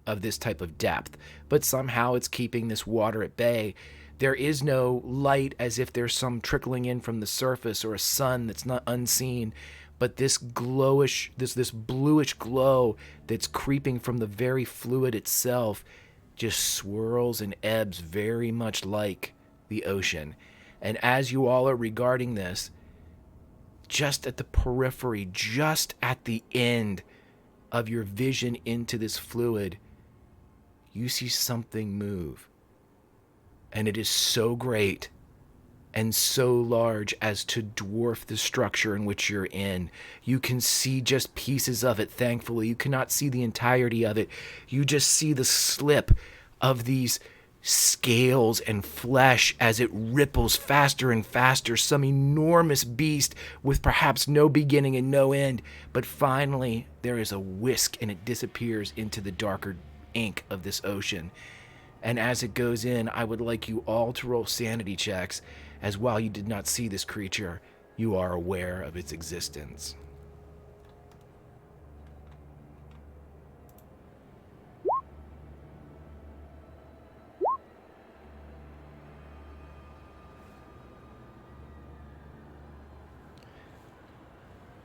S1: of this type of depth. But somehow it's keeping this water at bay. There is no light as if there's some trickling in from the surface or a sun that's not unseen. But this this bluish glow that's creeping from the very fluid itself just swirls and ebbs very much like the ocean. And as you all are regarding this, just at the periphery, just at the end of your vision into this fluid, you see something move. And it is so great and so large as to dwarf the structure in which you're in. You can see just pieces of it, thankfully. You cannot see the entirety of it. You just see the slip of these scales and flesh as it ripples faster and faster, some enormous beast with perhaps no beginning and no end. But finally, there is a whisk and it disappears into the darker ink of this ocean. And as it goes in, I would like you all to roll sanity checks, as while you did not see this creature, you are aware of its existence.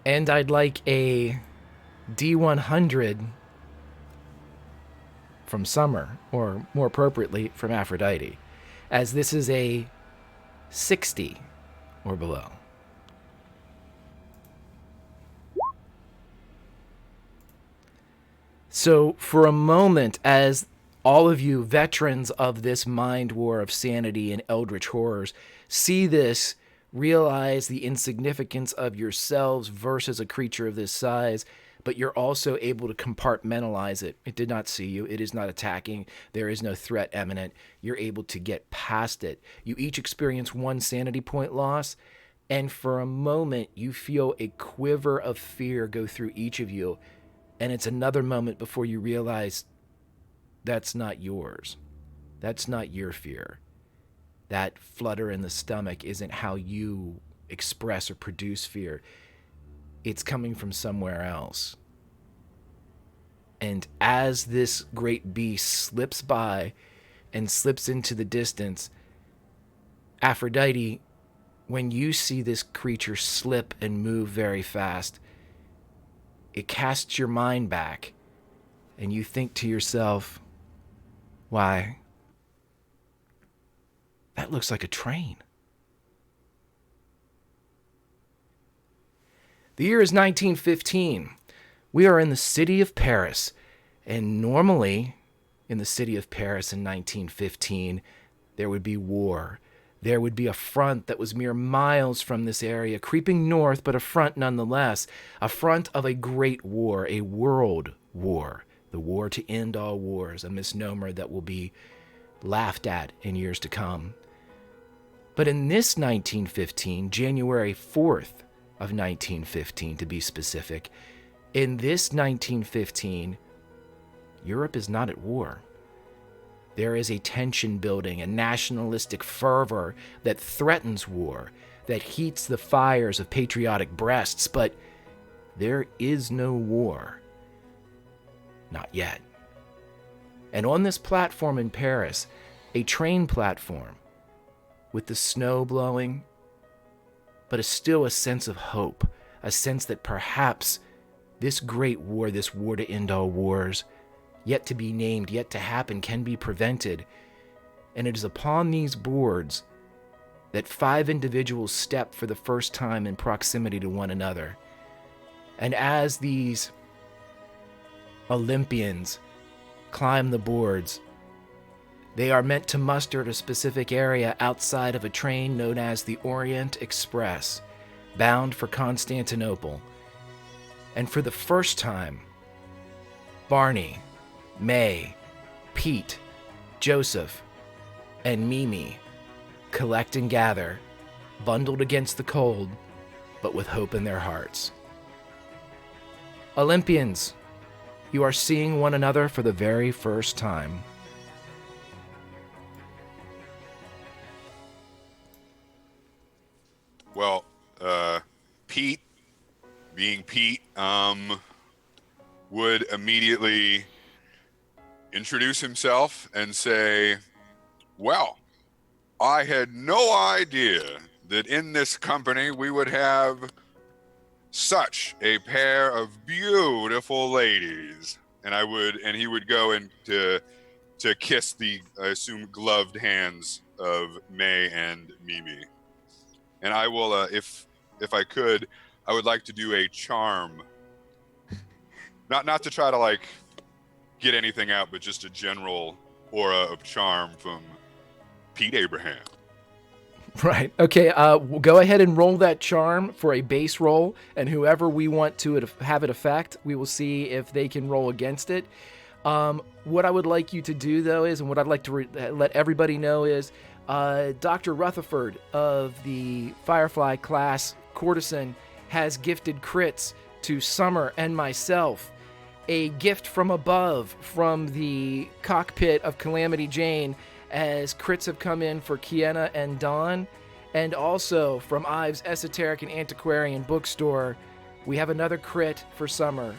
S1: And I'd like a D100 from Summer, or more appropriately, from Aphrodite, as this is a 60 or below. So for a moment, as all of you veterans of this mind war of sanity and eldritch horrors see this, realize the insignificance of yourselves versus a creature of this size, but you're also able to compartmentalize it. It did not see you. It is not attacking. There is no threat imminent. You're able to get past it. You each experience 1 sanity point loss, and for a moment, you feel a quiver of fear go through each of you, and it's another moment before you realize that's not yours. That's not your fear. That flutter in the stomach isn't how you express or produce fear. It's coming from somewhere else. And as this great beast slips by and slips into the distance, Aphrodite, when you see this creature slip and move very fast, it casts your mind back, and you think to yourself, why, that looks like a train. The year is 1915. We are in the city of Paris, and normally in the city of Paris in 1915, there would be war. There would be a front that was mere miles from this area, creeping north, but a front nonetheless, a front of a great war, a world war, the war to end all wars, a misnomer that will be laughed at in years to come. But in this 1915, January 4th of 1915 to be specific, in this 1915, Europe is not at war. There is a tension building, a nationalistic fervor that threatens war, that heats the fires of patriotic breasts, but there is no war. Not yet. And on this platform in Paris, a train platform, with the snow blowing, but still a sense of hope, a sense that perhaps this great war, this war to end all wars, yet to be named, yet to happen, can be prevented. And it is upon these boards that 5 individuals step for the first time in proximity to one another. And as these Olympians climb the boards, they are meant to muster at a specific area outside of a train known as the Orient Express, bound for Constantinople. And for the first time, Barney, May, Pete, Joseph, and Mimi collect and gather, bundled against the cold, but with hope in their hearts. Olympians, you are seeing one another for the very first time.
S4: Well, Pete, being Pete, would immediately introduce himself and say, well, I had no idea that in this company we would have such a pair of beautiful ladies. And he would go in to kiss the, I assume, gloved hands of May and Mimi. And I will, if I could, I would like to do a charm. Not to try to like get anything out, but just a general aura of charm from Pete Abraham.
S1: Right. Okay. We'll go ahead and roll that charm for a base roll, and whoever we want to have it affect, we will see if they can roll against it. What I would like you to do, though, is, and what I'd like to let everybody know is, Dr. Rutherford of the Firefly class Courtesan has gifted crits to Summer and myself. A gift from above from the cockpit of Calamity Jane, as crits have come in for Kiena and Dawn, and also from Ives Esoteric and Antiquarian Bookstore, we have another crit for Summer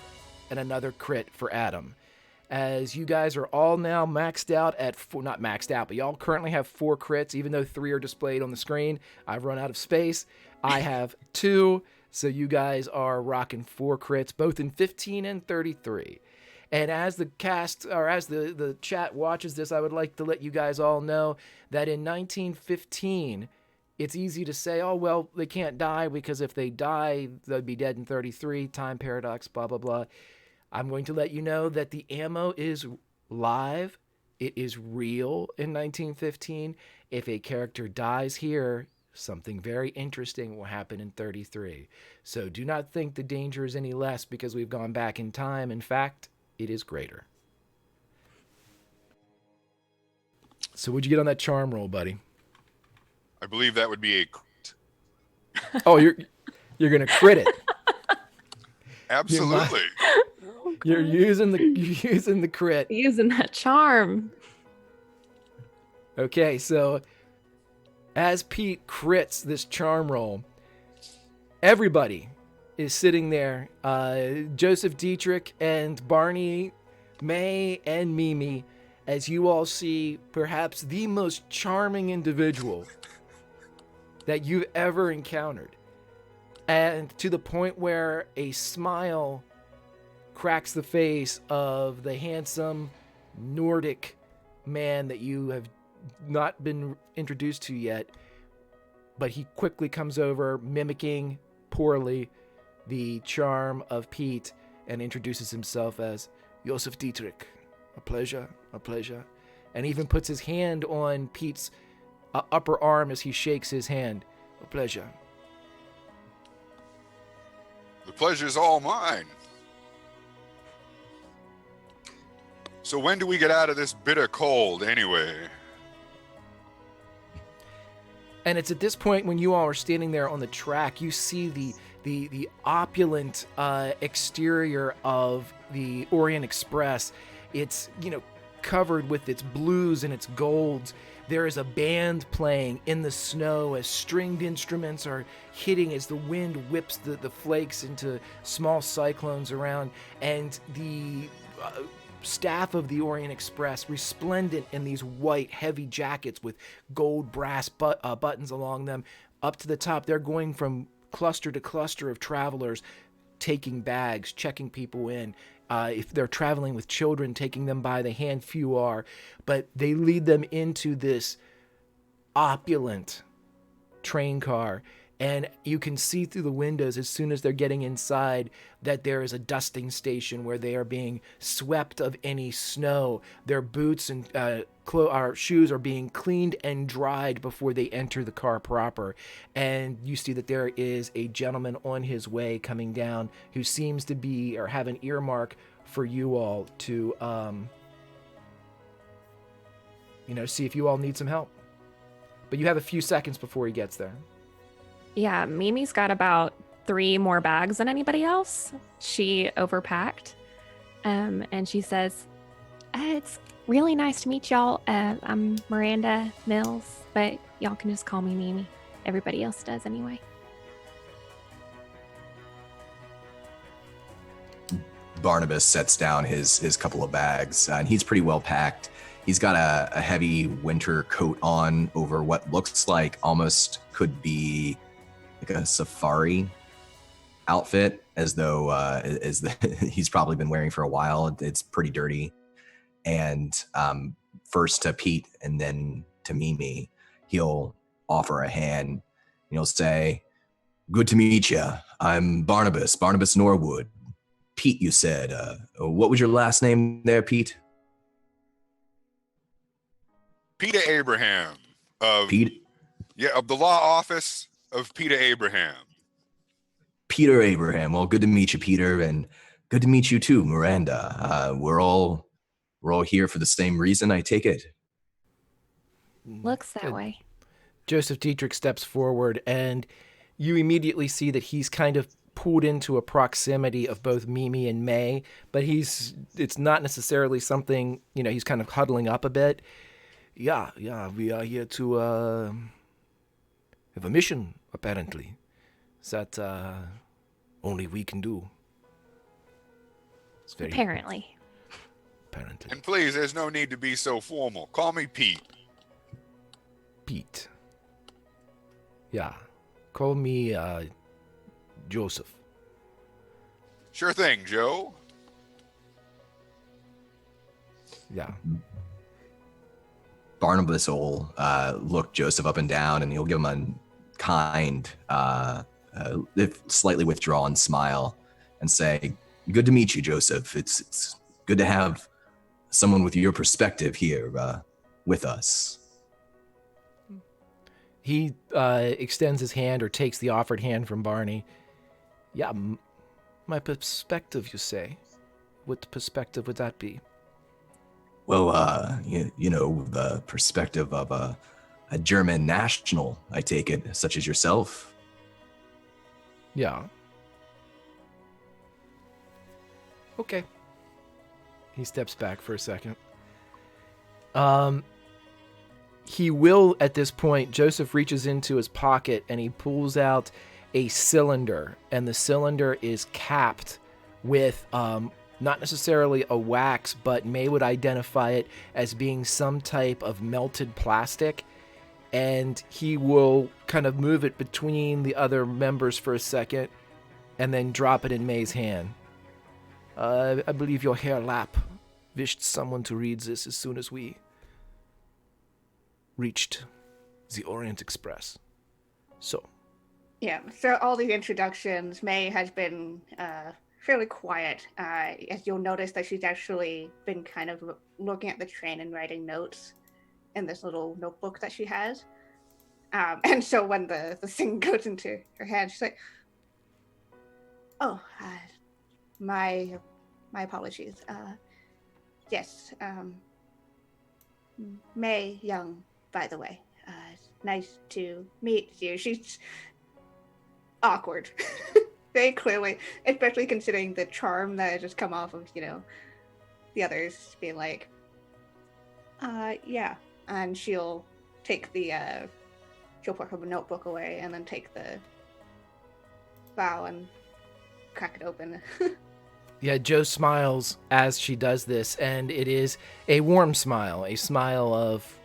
S1: and another crit for Adam. As you guys are all now maxed out at not maxed out, but y'all currently have 4 crits, even though 3 are displayed on the screen. I've run out of space. I have 2, so you guys are rocking 4 crits, both in 15 and 33. And as the cast, or as the chat watches this, I would like to let you guys all know that in 1915, it's easy to say, oh, well, they can't die, because if they die, they'd be dead in 33, time paradox, blah, blah, blah. I'm going to let you know that the ammo is live. It is real in 1915. If a character dies here, something very interesting will happen in 33. So do not think the danger is any less because we've gone back in time. In fact, it is greater. So what'd you get on that charm roll, buddy?
S4: I believe that would be a crit.
S1: Oh, you're going to crit it.
S4: Absolutely.
S1: You're using the crit.
S5: Using that charm.
S1: Okay, so as Pete crits this charm roll, everybody is sitting there. Joseph Dietrich and Barney, May, and Mimi, as you all see perhaps the most charming individual that you've ever encountered. And to the point where a smile cracks the face of the handsome Nordic man that you have not been introduced to yet, but he quickly comes over, mimicking poorly the charm of Pete, and introduces himself as Josef Dietrich. A pleasure, and even puts his hand on Pete's upper arm as he shakes his hand. A pleasure.
S4: The pleasure's all mine. So when do we get out of this bitter cold anyway?
S1: And it's at this point when you all are standing there on the track, you see the opulent exterior of the Orient Express. It's, covered with its blues and its golds. There is a band playing in the snow as stringed instruments are hitting as the wind whips the flakes into small cyclones around. And the staff of the Orient Express, resplendent in these white, heavy jackets with gold brass buttons along them, up to the top. They're going from cluster to cluster of travelers, taking bags, checking people in. If they're traveling with children, taking them by the hand, few are. But they lead them into this opulent train car. And you can see through the windows as soon as they're getting inside that there is a dusting station where they are being swept of any snow. Their boots and shoes are being cleaned and dried before they enter the car proper. And you see that there is a gentleman on his way coming down who seems to be or have an earmark for you all to, see if you all need some help. But you have a few seconds before he gets there.
S5: Yeah, Mimi's got about 3 more bags than anybody else. She overpacked. And she says, it's really nice to meet y'all. I'm Miranda Mills, but y'all can just call me Mimi. Everybody else does anyway.
S2: Barnabas sets down his couple of bags, and he's pretty well packed. He's got a heavy winter coat on over what looks like almost could be like a safari outfit, as though he's probably been wearing for a while. It's pretty dirty. And first to Pete and then to Mimi, he'll offer a hand. And he'll say, "Good to meet you. I'm Barnabas Norwood. Pete, you said. What was your last name there, Pete?"
S4: Peter Abraham of
S2: Pete?
S4: of the law office of Peter Abraham.
S2: Peter Abraham. Well, good to meet you, Peter, and good to meet you too, Miranda. We're all here for the same reason, I take it.
S5: Looks that way.
S1: Joseph Dietrich steps forward, and you immediately see that he's kind of pulled into a proximity of both Mimi and May, but it's not necessarily something, he's kind of huddling up a bit. Yeah, we are here to have a mission, apparently, that only we can do. It's very
S5: Apparently.
S4: And please, there's no need to be so formal. Call me Pete.
S1: Pete. Yeah. Call me Joseph.
S4: Sure thing, Joe.
S1: Yeah.
S2: Barnabas will look Joseph up and down, and he'll give him a kind, if slightly withdrawn smile and say, "Good to meet you, Joseph. It's good to have someone with your perspective here with us."
S1: He extends his hand or takes the offered hand from Barney. Yeah, my perspective, you say? What perspective would that be?
S2: Well, the perspective of a German national, I take it, such as yourself.
S1: Yeah. Okay. He steps back for a second. He will, at this point, Joseph reaches into his pocket and he pulls out a cylinder, and the cylinder is capped with not necessarily a wax, but May would identify it as being some type of melted plastic. And he will kind of move it between the other members for a second and then drop it in May's hand. I believe your Herr Lap wished someone to read this as soon as we reached the Orient Express. So.
S3: Yeah, so all these introductions, May has been fairly quiet. As you'll notice that she's actually been kind of looking at the train and writing notes in this little notebook that she has. And so when the thing goes into her head, she's like, "Oh, my apologies. Yes, May Young, by the way. Nice to meet you." She's awkward, very clearly, especially considering the charm that has just come off of, the others being like, yeah. And she'll take she'll put her notebook away and then take the file and crack it open.
S1: Yeah, Joe smiles as she does this, and it is a warm smile, a smile of,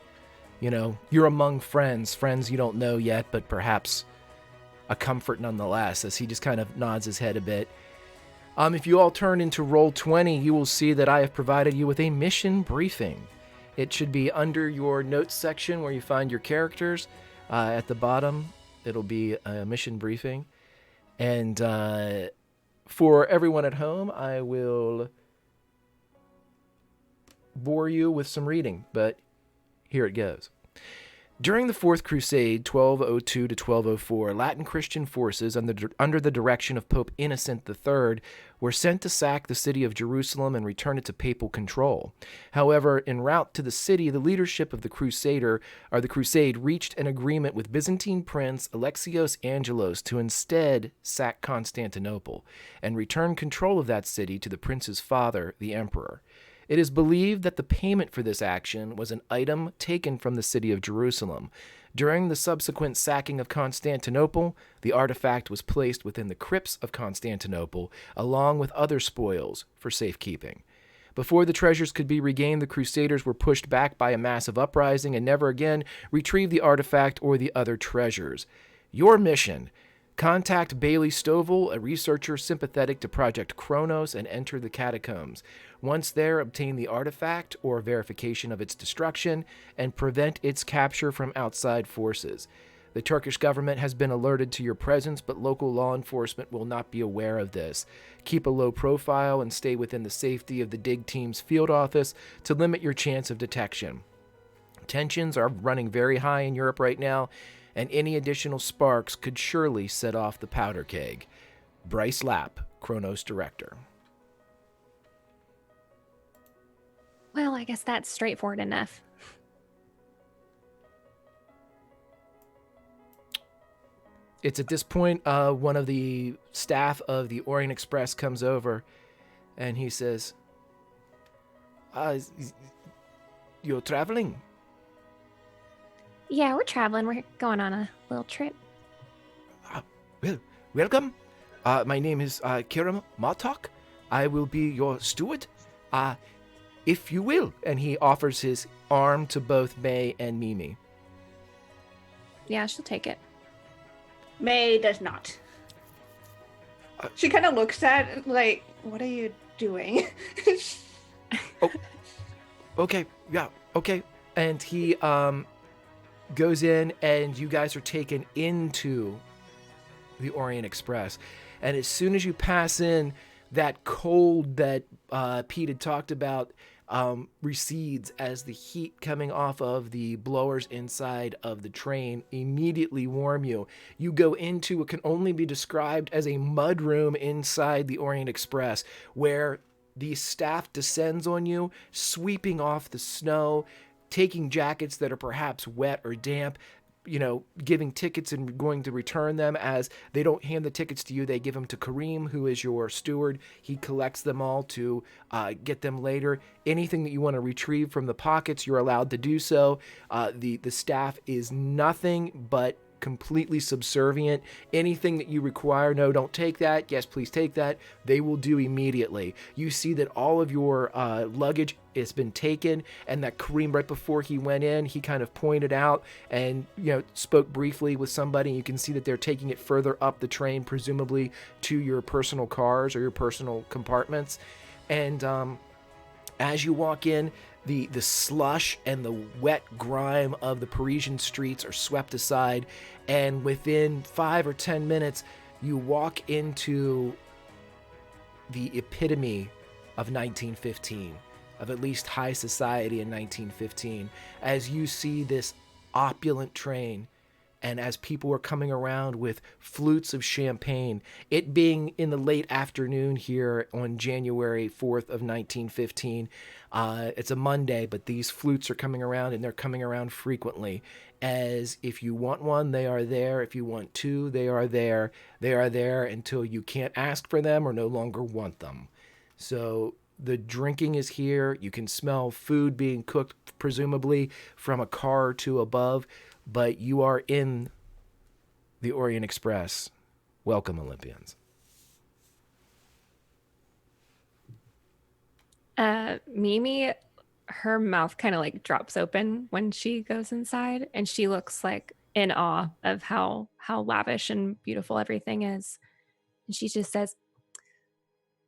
S1: you're among friends you don't know yet, but perhaps a comfort nonetheless, as he just kind of nods his head a bit. If you all turn into Roll20, you will see that I have provided you with a mission briefing. It should be under your notes section where you find your characters. At the bottom, it'll be a mission briefing. And for everyone at home, I will bore you with some reading, but here it goes. During the Fourth Crusade, 1202 to 1204, Latin Christian forces under the direction of Pope Innocent III were sent to sack the city of Jerusalem and return it to papal control. However, en route to the city, the leadership of the crusade reached an agreement with Byzantine Prince Alexios Angelos to instead sack Constantinople and return control of that city to the prince's father, the emperor. It is believed that the payment for this action was an item taken from the city of Jerusalem. During the subsequent sacking of Constantinople, the artifact was placed within the crypts of Constantinople, along with other spoils for safekeeping. Before the treasures could be regained, the Crusaders were pushed back by a massive uprising and never again retrieved the artifact or the other treasures. Your mission: contact Bailey Stovall, a researcher sympathetic to Project Cronus, and enter the catacombs. Once there, obtain the artifact or verification of its destruction and prevent its capture from outside forces. The Turkish government has been alerted to your presence, but local law enforcement will not be aware of this. Keep a low profile and stay within the safety of the DIG team's field office to limit your chance of detection. Tensions are running very high in Europe right now, and any additional sparks could surely set off the powder keg. Bryce Lapp, Kronos Director.
S5: Well, I guess that's straightforward enough.
S1: It's at this point, one of the staff of the Orient Express comes over, and he says, "You're traveling?"
S5: Yeah, we're traveling. We're going on a little trip.
S1: Well, welcome. My name is Kiram Martok. I will be your steward, if you will. And he offers his arm to both May and Mimi.
S5: Yeah, she'll take it.
S3: May does not. She kind of looks at it like, "What are you doing?"
S1: Okay, yeah, okay. And he goes in, and you guys are taken into the Orient Express. And as soon as you pass in, that cold that Pete had talked about recedes as the heat coming off of the blowers inside of the train immediately warm you. You go into what can only be described as a mudroom inside the Orient Express, where the staff descends on you, sweeping off the snow, taking jackets that are perhaps wet or damp, giving tickets and going to return them. As they don't hand the tickets to you, they give them to Kareem, who is your steward. He collects them all to get them later. Anything that you want to retrieve from the pockets, you're allowed to do so. The staff is nothing but completely subservient. Anything that you require, no, don't take that. Yes, please take that. They will do immediately. You see that all of your luggage has been taken, and that Kareem, right before he went in, he kind of pointed out and spoke briefly with somebody. You can see that they're taking it further up the train, presumably to your personal cars or your personal compartments. And as you walk in, the slush and the wet grime of the Parisian streets are swept aside, and within 5 or 10 minutes, you walk into the epitome of 1915, of at least high society in 1915, as you see this opulent train, and as people are coming around with flutes of champagne, it being in the late afternoon here on January 4th of 1915. It's a Monday, but these flutes are coming around, and they're coming around frequently. As if you want one, they are there. If you want two, they are there. They are there until you can't ask for them or no longer want them. So the drinking is here. You can smell food being cooked, presumably from a car or two above, but you are in the Orient Express. Welcome, Olympians.
S5: Mimi, her mouth kind of like drops open when she goes inside, and she looks like in awe of how lavish and beautiful everything is. And she just says,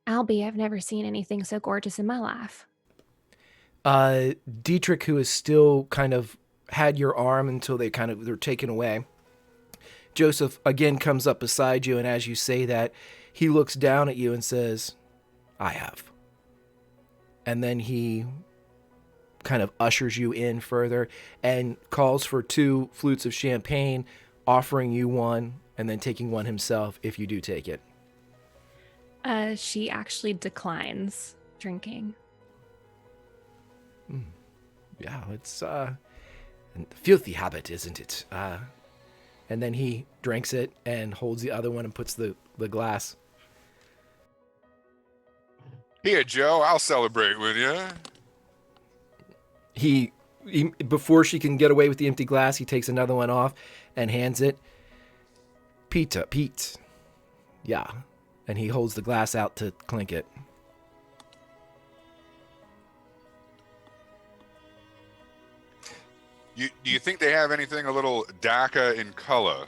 S5: Albie, I've never seen anything so gorgeous in my life.
S1: Dietrich, who is still kind of had your arm until they're taken away. Joseph again comes up beside you, and as you say that, he looks down at you and says, I have. And then he kind of ushers you in further and calls for 2 flutes of champagne, offering you one, and then taking one himself if you do take it.
S5: She actually declines drinking.
S1: Yeah, it's a filthy habit, isn't it? And then he drinks it and holds the other one and puts the glass.
S4: Here, Joe, I'll celebrate with you.
S1: He, before she can get away with the empty glass, he takes another one off and hands it. Pete. Yeah. And he holds the glass out to clink it.
S4: Do you think they have anything a little darker in color?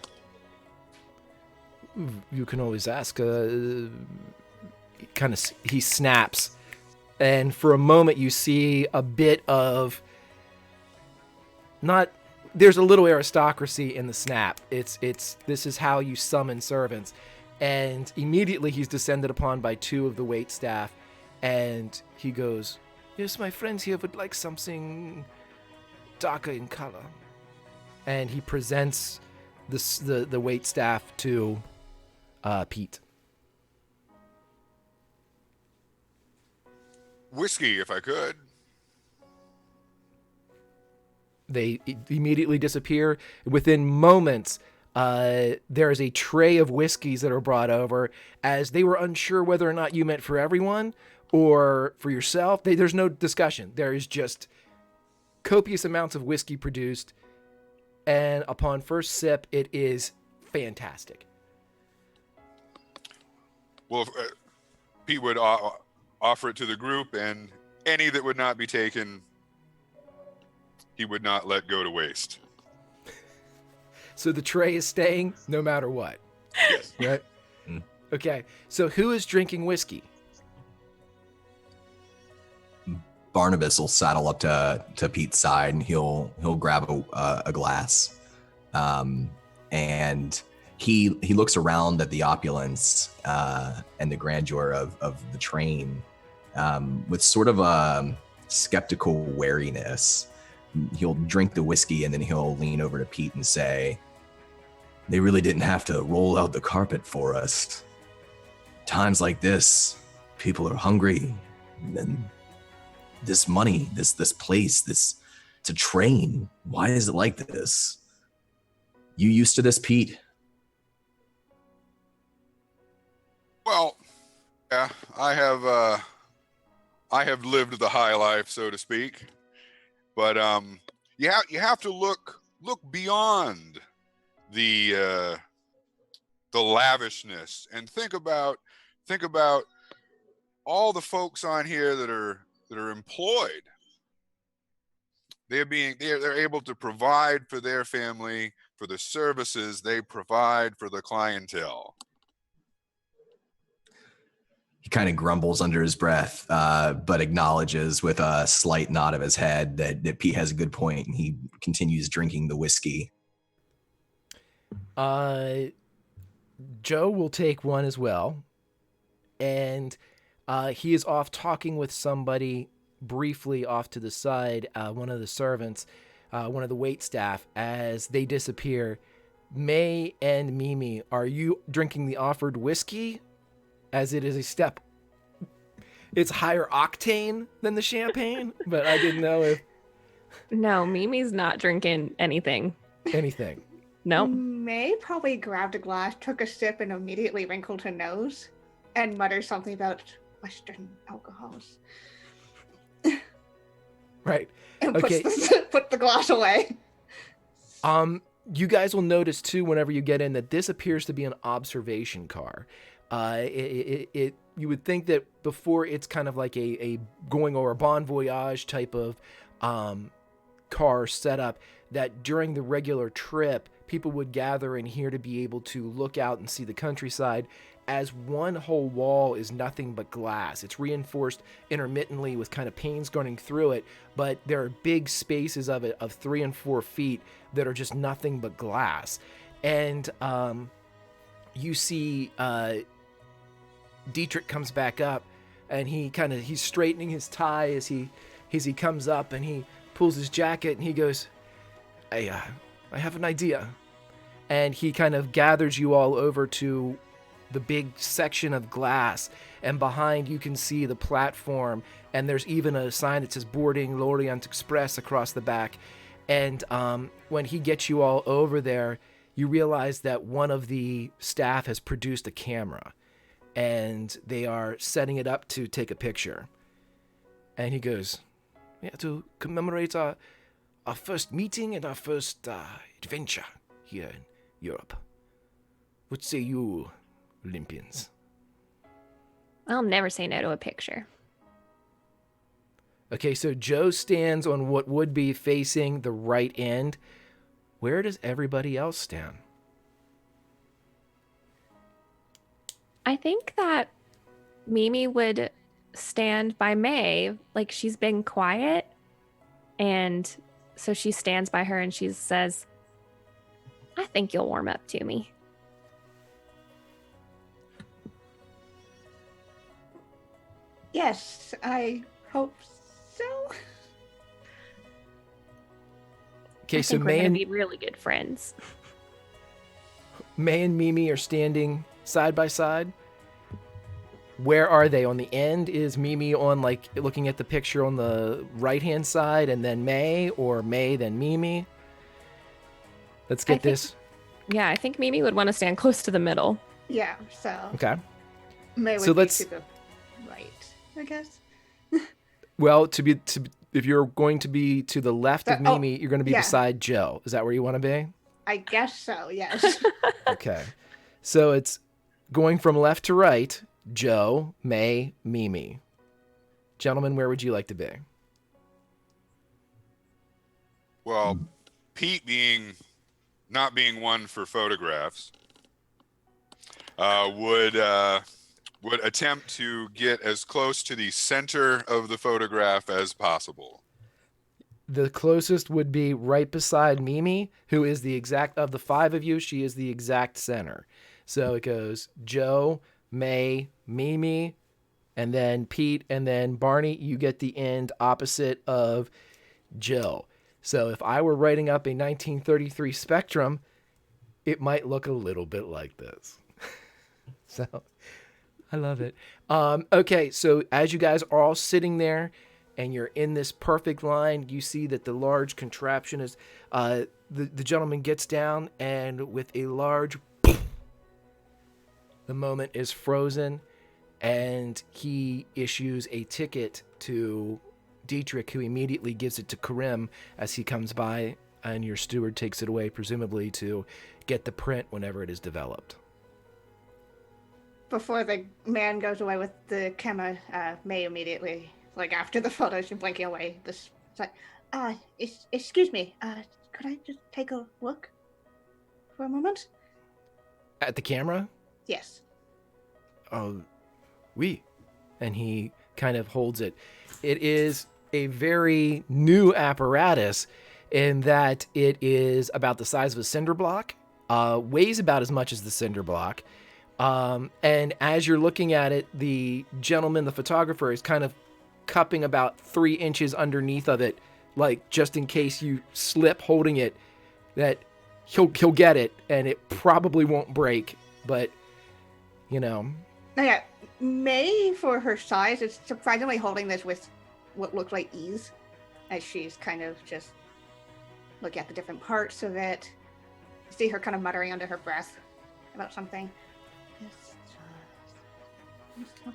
S1: You can always ask. He snaps, and for a moment you see a bit of not. There's a little aristocracy in the snap. It's this is how you summon servants, and immediately he's descended upon by 2 of the wait staff, and he goes, "Yes, my friends here would like something darker in color," and he presents the wait staff to Pete.
S4: Whiskey, if I could.
S1: They immediately disappear. Within moments, there is a tray of whiskeys that are brought over, as they were unsure whether or not you meant for everyone or for yourself. There's no discussion. There is just copious amounts of whiskey produced, and upon first sip, it is fantastic.
S4: Well, Pete would offer it to the group, and any that would not be taken, he would not let go to waste.
S1: So the tray is staying no matter what.
S4: Yes.
S1: Right? Okay. So who is drinking whiskey?
S2: Barnabas will saddle up to Pete's side, and he'll grab a glass, and he looks around at the opulence and the grandeur of the train with sort of a skeptical wariness. He'll drink the whiskey, and then he'll lean over to Pete and say, "They really didn't have to roll out the carpet for us. Times like this, people are hungry, and this money, this place, it's a train. Why is it like this? You used to this, Pete?"
S4: Well, yeah, I have lived the high life, so to speak. But you have to look beyond the lavishness and think about all the folks on here that are employed. They're able to provide for their family, for the services they provide for the clientele.
S2: He kind of grumbles under his breath, but acknowledges with a slight nod of his head that Pete has a good point, and he continues drinking the whiskey.
S1: Joe will take one as well, and he is off talking with somebody briefly off to the side, one of the servants, one of the wait staff. As they disappear, May and Mimi, are you drinking the offered whiskey, as it is a step? It's higher octane than the champagne, but I didn't know if...
S5: No, Mimi's not drinking anything.
S1: Anything.
S5: No.
S3: May probably grabbed a glass, took a sip, and immediately wrinkled her nose and muttered something about Western alcohols.
S1: Right.
S3: And
S1: Okay.
S3: put the glass away.
S1: You guys will notice too, whenever you get in, that this appears to be an observation car. You would think that before it's kind of like a going or a bon voyage type of car setup, that during the regular trip, people would gather in here to be able to look out and see the countryside, as one whole wall is nothing but glass. It's reinforced intermittently with kind of panes going through it, but there are big spaces of it of 3 and 4 feet that are just nothing but glass. And you see Dietrich comes back up, and he's straightening his tie as he comes up, and he pulls his jacket and he goes, I have an idea. And he kind of gathers you all over to the big section of glass, and behind you can see the platform, and there's even a sign that says boarding L'Orient Express across the back. And when he gets you all over there, you realize that one of the staff has produced a camera, and they are setting it up to take a picture. And he goes, yeah, to commemorate our first meeting and our first adventure here in Europe. What say you, Olympians?
S5: I'll never say no to a picture.
S1: Okay, so Joe stands on what would be facing the right end. Where does everybody else stand?
S5: I think that Mimi would stand by May, like she's been quiet, and so she stands by her and she says, I think you'll warm up to me.
S3: Yes, I hope so.
S1: Okay,
S5: I
S1: so
S5: think we're gonna be really good friends.
S1: May and Mimi are standing side by side. Where are they? On the end? Is Mimi on, like, looking at the picture on the right-hand side, and then May, or May, then Mimi? Let's get this.
S5: Yeah, I think Mimi would want to stand close to the middle.
S3: Yeah, so
S1: Okay.
S3: May would
S1: So
S3: be
S1: let's-
S3: to the right, I guess.
S1: Well, if you're going to be to the left of
S3: Oh,
S1: Mimi, you're going to be
S3: yeah.
S1: beside Joe. Is that where you want to be?
S3: I guess so, yes.
S1: Okay. So it's going from left to right, Joe, May, Mimi. Gentlemen, where would you like to be?
S4: Well, Pete not being one for photographs, would attempt to get as close to the center of the photograph as possible.
S1: The closest would be right beside Mimi, who is the exact, of the 5 of you, she is the exact center. So it goes Joe, May, Mimi, and then Pete, and then Barney. You get the end opposite of Jill. So if I were writing up a 1933 spectrum, it might look a little bit like this. So I love it. Okay, so as you guys are all sitting there and you're in this perfect line, you see that the large contraption is, the gentleman gets down, and with a large, the moment is frozen, and he issues a ticket to Dietrich, who immediately gives it to Karim as he comes by, and your steward takes it away, presumably to get the print whenever it is developed.
S3: Before the man goes away with the camera, May immediately, like after the photo, she's blinking away. It's like, excuse me, could I just take a look for a moment?
S1: At the camera?
S3: Yes.
S1: Oh, oui, and he kind of holds it. It is a very new apparatus in that it is about the size of a cinder block, weighs about as much as the cinder block. And as you're looking at it, the gentleman, the photographer, is kind of cupping about 3 inches underneath of it, like just in case you slip holding it, that he'll get it, and it probably won't break, but you know.
S3: Okay, May, for her size, is surprisingly holding this with what looks like ease, as she's kind of just looking at the different parts of it. You see her kind of muttering under her breath about something.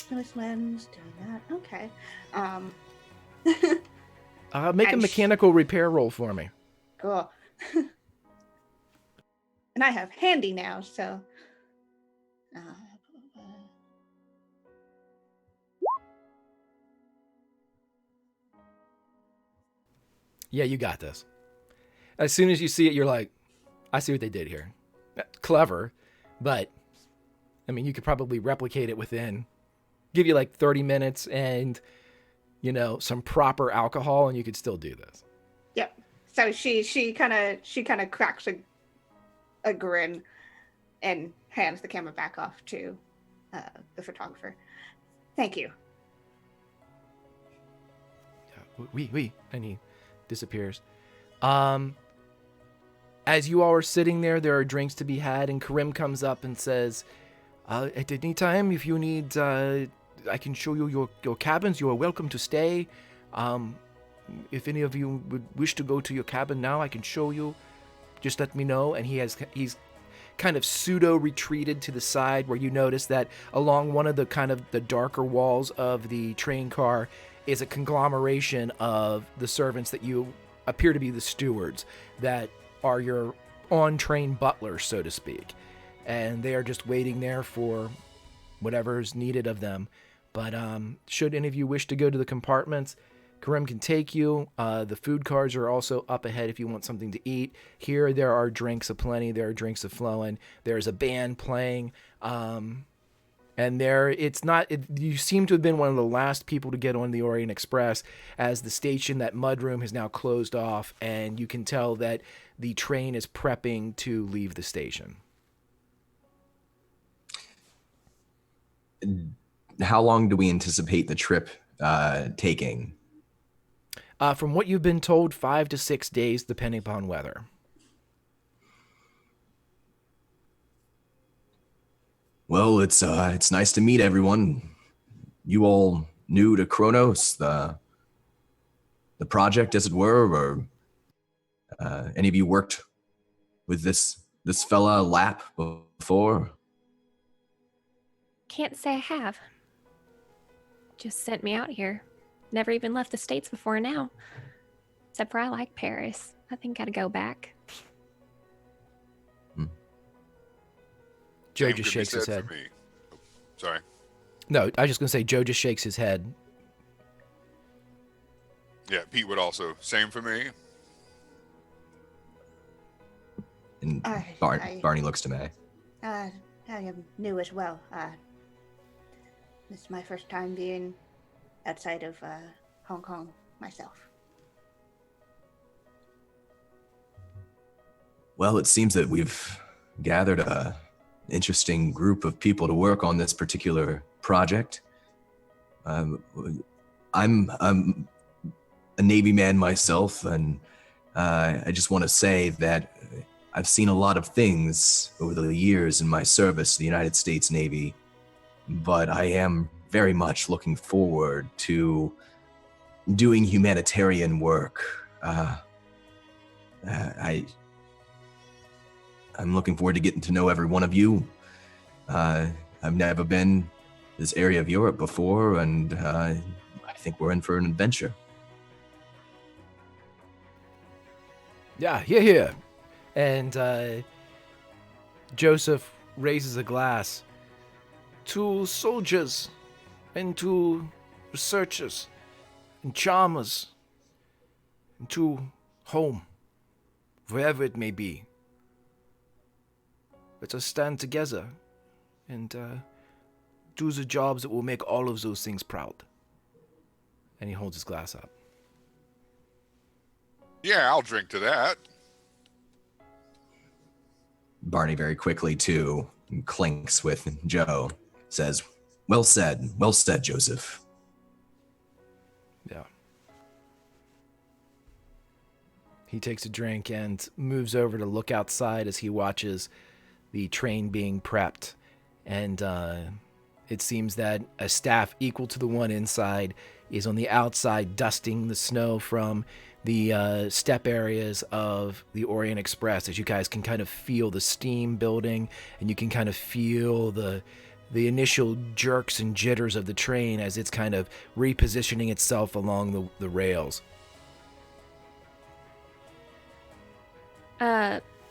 S3: This lens, doing that. Okay.
S1: Make a
S3: And
S1: mechanical repair roll for me.
S3: Cool. And I have handy now, so.
S1: Yeah, you got this. As soon as you see it, you're like, I see what they did here. Clever, but I mean, you could probably replicate it within, give you like 30 minutes and, you know, some proper alcohol, and you could still do this.
S3: Yep. So she kind of cracks a grin and hands the camera back off to the photographer. Thank you.
S1: Yeah, we, and he disappears. As you all are sitting there are drinks to be had, and Karim comes up and says, at any time, if you need, I can show you your cabins. You are welcome to stay. If any of you would wish to go to your cabin now, I can show you. Just let me know. And he's kind of pseudo retreated to the side, where you notice that along one of the kind of the darker walls of the train car is a conglomeration of the servants that you appear to be the stewards, that are your on-train butlers, so to speak. And they are just waiting there for whatever's needed of them. But should any of you wish to go to the compartments, Karim can take you. The food cars are also up ahead if you want something to eat. Here, there are drinks aplenty. There are drinks a-flowing. There's a band playing. And you seem to have been one of the last people to get on the Orient Express, as the station, that mudroom, has now closed off, and you can tell that the train is prepping to leave the station.
S2: How long do we anticipate the trip taking?
S1: From what you've been told, 5 to 6 days, depending upon weather.
S2: Well, it's nice to meet everyone. You all new to Cronus, the project, as it were, or any of you worked with this fella Lap before?
S5: Can't say I have. Just sent me out here. Never even left the States before now. Except for I like Paris. I think I'd go back.
S1: Joe
S4: Same
S1: just
S4: could be
S1: shakes his
S4: said
S1: head.
S4: for me. Oh, sorry.
S1: No, I was just going to say Joe just shakes his head.
S4: Yeah, Pete would also. Same for me.
S2: And Barney looks to May.
S3: I am new as well. This is my first time being outside of Hong Kong myself.
S2: Well, it seems that we've gathered a interesting group of people to work on this particular project. I'm a Navy man myself, and I just want to say that I've seen a lot of things over the years in my service to the United States Navy, but I am very much looking forward to doing humanitarian work. I'm looking forward to getting to know every one of you. I've never been this area of Europe before, and I think we're in for an adventure.
S1: Yeah. And Joseph raises a glass. To soldiers, and to researchers, and charmers, and to home, wherever it may be. Let us stand together and do the jobs that will make all of those things proud. And he holds his glass up.
S4: Yeah, I'll drink to that.
S2: Barney very quickly, too, clinks with Joe, says, well said, Joseph.
S1: Yeah. He takes a drink and moves over to look outside as he watches the train being prepped. And it seems that a staff equal to the one inside is on the outside dusting the snow from the step areas of the Orient Express, as you guys can kind of feel the steam building, and you can kind of feel the initial jerks and jitters of the train as it's kind of repositioning itself along the rails.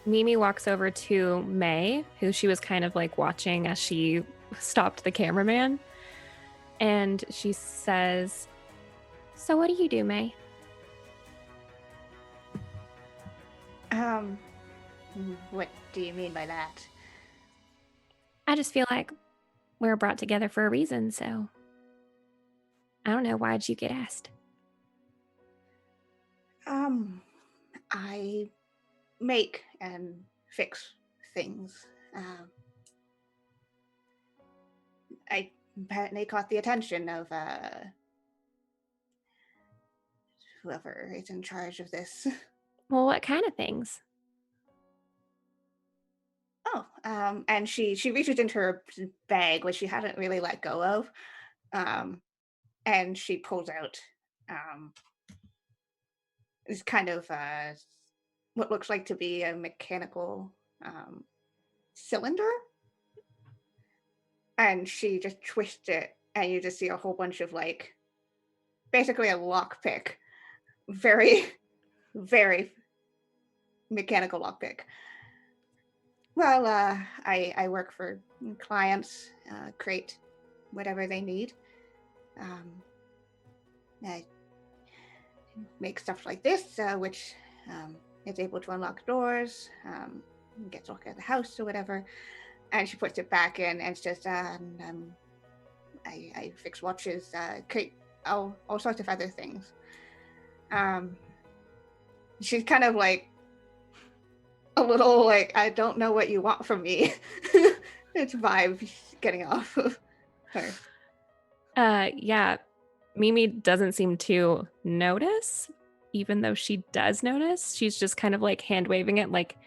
S5: Mimi walks over to May, who she was kind of like watching as she stopped the cameraman. And she says, so what do you do, May?
S3: What do you mean by that?
S5: I just feel like we're brought together for a reason, so I don't know. Why'd you get asked?
S3: I make and fix things. I apparently caught the attention of whoever is in charge of this.
S5: Well, what kind of things?
S3: Oh, and she reaches into her bag, which she hadn't really let go of, and she pulls out this kind of what looks like to be a mechanical cylinder, and she just twists it, and you just see a whole bunch of like, basically a lockpick, very, very mechanical lockpick. Well, I work for clients, create whatever they need. I make stuff like this, which is able to unlock doors, gets locked out of the house or whatever. And she puts it back in, and it's just, I fix watches, create all sorts of other things. She's kind of like, a little like, I don't know what you want from me. It's vibe getting off of her.
S5: Yeah. Mimi doesn't seem to notice, even though she does notice. She's just kind of like hand waving it, like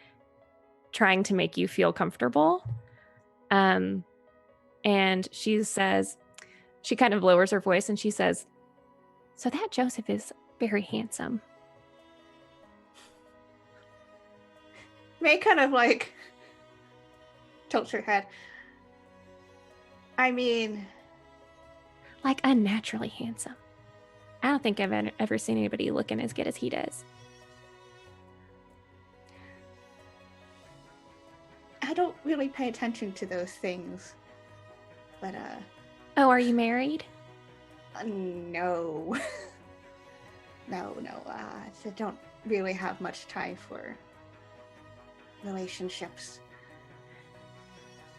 S5: trying to make you feel comfortable. And she says, she kind of lowers her voice and she says, so that Joseph is very handsome.
S3: May kind of like tilts her head. I mean,
S5: like unnaturally handsome. I don't think I've ever seen anybody looking as good as he does.
S3: I don't really pay attention to those things. But
S5: oh, are you married?
S3: No. No. I don't really have much time for relationships.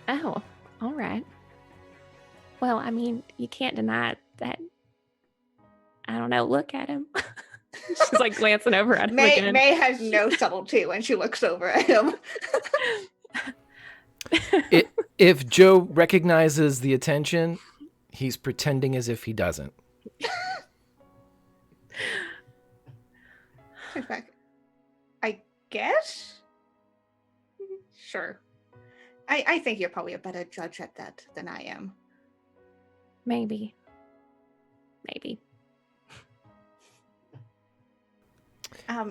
S5: Oh, all right. Well, I mean, you can't deny that. I don't know. Look at him. She's like glancing over at him again.
S3: May has no subtlety when she looks over at him.
S1: If Joe recognizes the attention, he's pretending as if he doesn't.
S3: I guess? Sure. I think you're probably a better judge at that than I am.
S5: Maybe.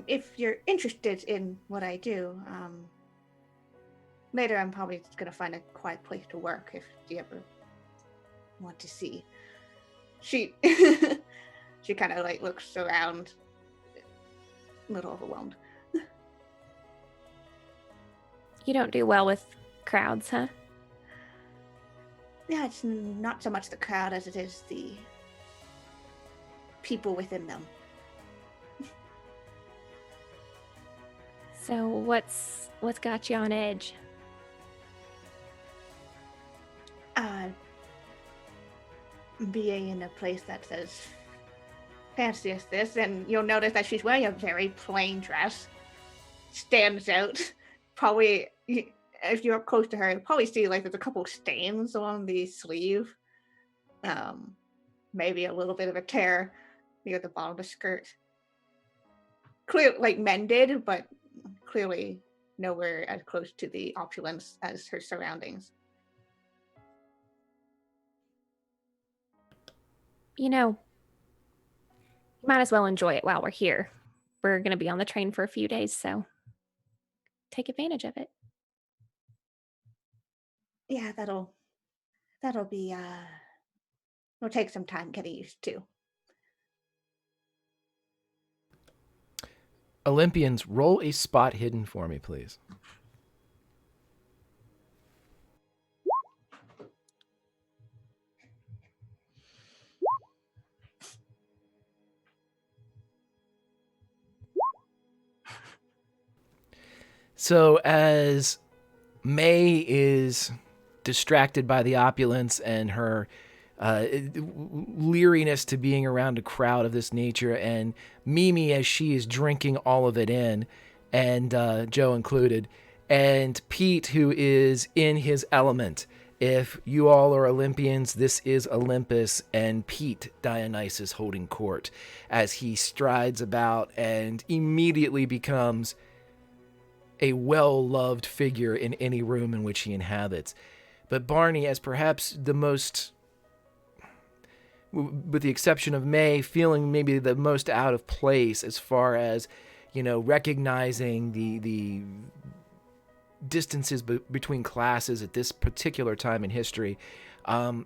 S3: If you're interested in what I do, later I'm probably just going to find a quiet place to work if you ever want to see. She kind of like looks around, a little overwhelmed.
S5: You don't do well with crowds, huh?
S3: Yeah, it's not so much the crowd as it is the people within them.
S5: So what's got you on edge?
S3: being in a place that's as fancy as this, and you'll notice that she's wearing a very plain dress. Stands out. Probably, if you're up close to her, you'll probably see like there's a couple stains on the sleeve. Maybe a little bit of a tear near the bottom of the skirt. Clear, like mended, but clearly nowhere as close to the opulence as her surroundings.
S5: You know, might as well enjoy it while we're here. We're going to be on the train for a few days, so take advantage of it.
S3: Yeah, that'll be it'll take some time getting used to.
S1: Olympians, roll a spot hidden for me, please. So as May is distracted by the opulence and her leeriness to being around a crowd of this nature, and Mimi as she is drinking all of it in, and Joe included, and Pete who is in his element. If you all are Olympians, this is Olympus, and Pete Dionysus holding court as he strides about and immediately becomes a well-loved figure in any room in which he inhabits. But Barney, as perhaps the most, with the exception of May, feeling maybe the most out of place as far as, recognizing the distances between classes at this particular time in history,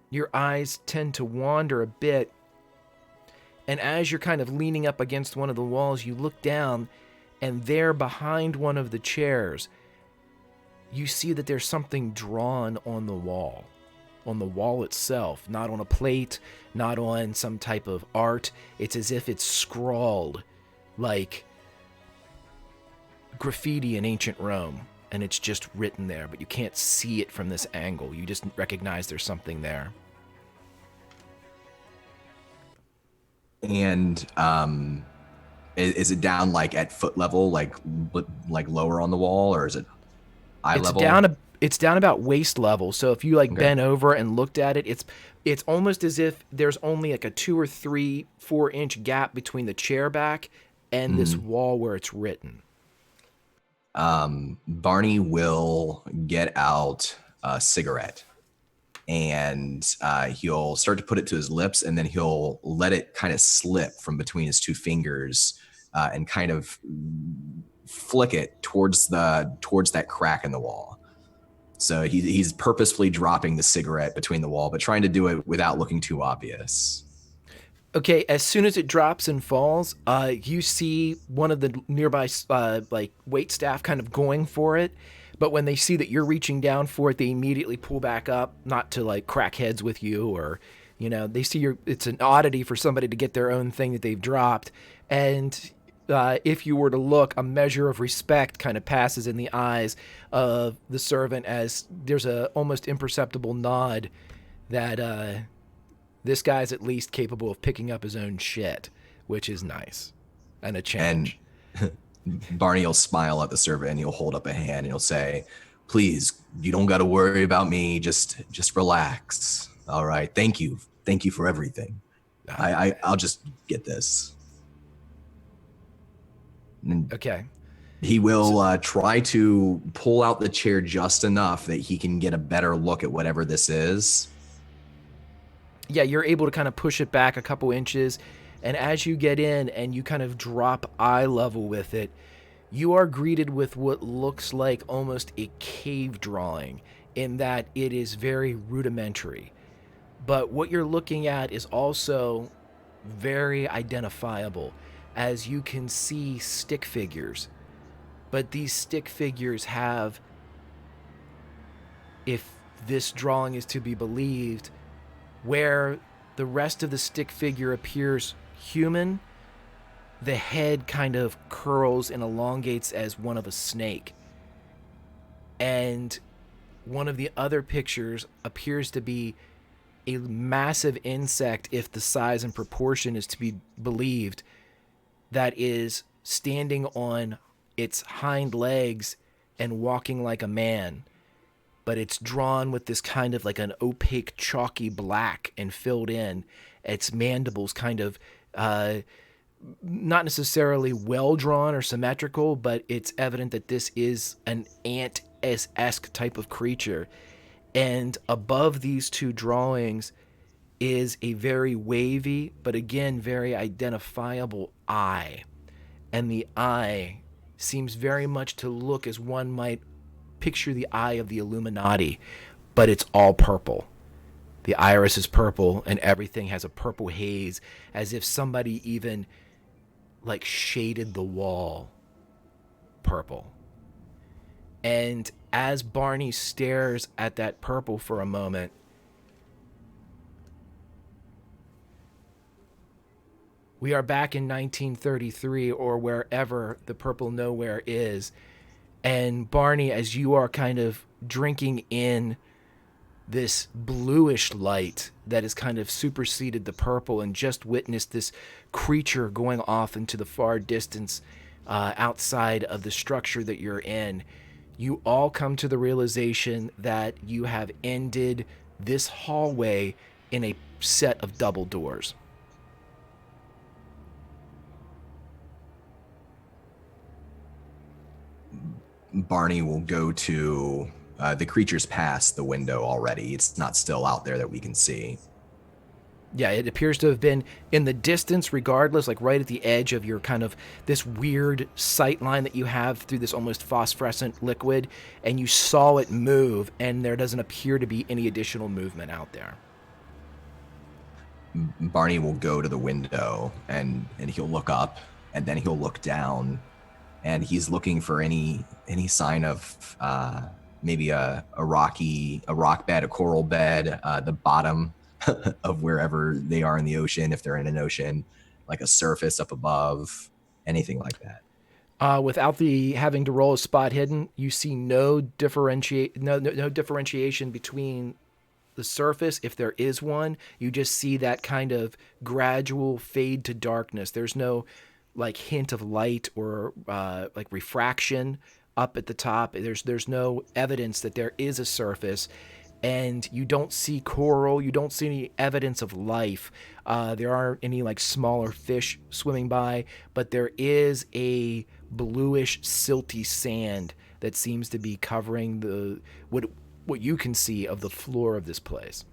S1: your eyes tend to wander a bit. And as you're kind of leaning up against one of the walls, you look down, and there behind one of the chairs, you see that there's something drawn on the wall itself, not on a plate, not on some type of art. It's as if it's scrawled like graffiti in ancient Rome, and it's just written there, but you can't see it from this angle. You just recognize there's something there.
S2: And is it down like at foot level, like lower on the wall, or is it eye level?
S1: It's down about waist level. So if you bend over and looked at it, it's almost as if there's only like a 2 or 3, 4 inch gap between the chair back and this wall where it's written.
S2: Barney will get out a cigarette, and he'll start to put it to his lips, and then he'll let it kind of slip from between his 2 fingers and kind of flick it towards that crack in the wall. So he's purposefully dropping the cigarette between the wall, but trying to do it without looking too obvious.
S1: Okay, as soon as it drops and falls, you see one of the nearby wait staff kind of going for it. But when they see that you're reaching down for it, they immediately pull back up, not to crack heads with you, or they see it's an oddity for somebody to get their own thing that they've dropped. And if you were to look, a measure of respect kind of passes in the eyes of the servant as there's a almost imperceptible nod that this guy's at least capable of picking up his own shit, which is nice and a change.
S2: And Barney will smile at the servant, and he'll hold up a hand, and he'll say, "Please, you don't got to worry about me. Just relax. All right. Thank you for everything. I'll just get this." And
S1: okay.
S2: He will try to pull out the chair just enough that he can get a better look at whatever this is.
S1: Yeah, you're able to kind of push it back a couple inches, and as you get in and you kind of drop eye level with it, you are greeted with what looks like almost a cave drawing, in that it is very rudimentary. But what you're looking at is also very identifiable, as you can see stick figures. But these stick figures have, if this drawing is to be believed, where the rest of the stick figure appears human, the head kind of curls and elongates as one of a snake. And one of the other pictures appears to be a massive insect, if the size and proportion is to be believed, that is standing on its hind legs and walking like a man. But it's drawn with this kind of like an opaque, chalky black and filled in. Its mandibles kind of not necessarily well drawn or symmetrical, but it's evident that this is an ant-esque type of creature. And above these two drawings is a very wavy, but again, very identifiable eye. And the eye seems very much to look as one might picture the eye of the Illuminati, but it's all purple. The iris is purple, and everything has a purple haze, as if somebody even like shaded the wall purple. And as Barney stares at that purple for a moment, we are back in 1933 or wherever the Purple Nowhere is. And Barney, as you are kind of drinking in this bluish light that has kind of superseded the purple and just witnessed this creature going off into the far distance outside of the structure that you're in, you all come to the realization that you have ended this hallway in a set of double doors.
S2: Barney will go to the creature's past the window already. It's not still out there that we can see.
S1: Yeah, it appears to have been in the distance regardless, like right at the edge of your kind of this weird sight line that you have through this almost phosphorescent liquid, and you saw it move, and there doesn't appear to be any additional movement out there.
S2: Barney will go to the window and he'll look up, and then he'll look down, and he's looking for any sign of maybe a rock bed, a coral bed, the bottom of wherever they are in the ocean, if they're in an ocean, like a surface up above, anything like that.
S1: Without the having to roll a spot hidden, you see no differentiation between the surface, if there is one. You just see that kind of gradual fade to darkness. There's no like hint of light or like refraction up at the top. There's no evidence that there is a surface. And you don't see coral, you don't see any evidence of life. There aren't any like smaller fish swimming by, but there is a bluish, silty sand that seems to be covering the what you can see of the floor of this place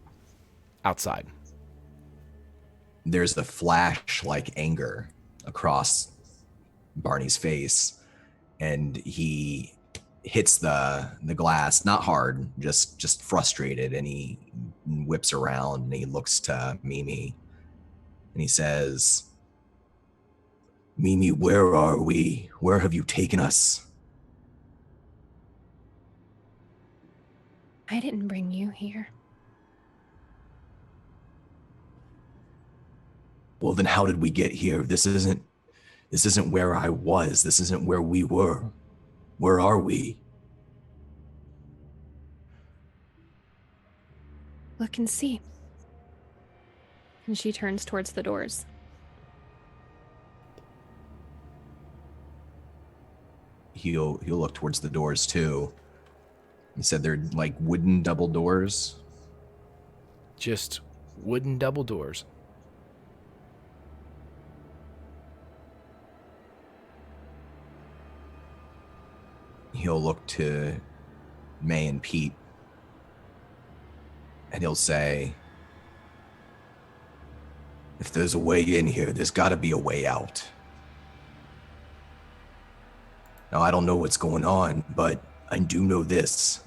S1: outside.
S2: There's a flash like anger across Barney's face, and he hits the glass, not hard, just frustrated, and he whips around and he looks to Mimi and he says, "Mimi, where are we? Where have you taken us?"
S5: I didn't bring you here.
S2: Well, then how did we get here? This isn't where I was. This isn't where we were. Where are we?
S5: Look and see. And she turns towards the doors.
S2: He'll look towards the doors too. He said they're like wooden double doors.
S1: Just wooden double doors.
S2: He'll look to May and Pete, and he'll say, "If there's a way in here, there's got to be a way out. Now, I don't know what's going on, but I do know this.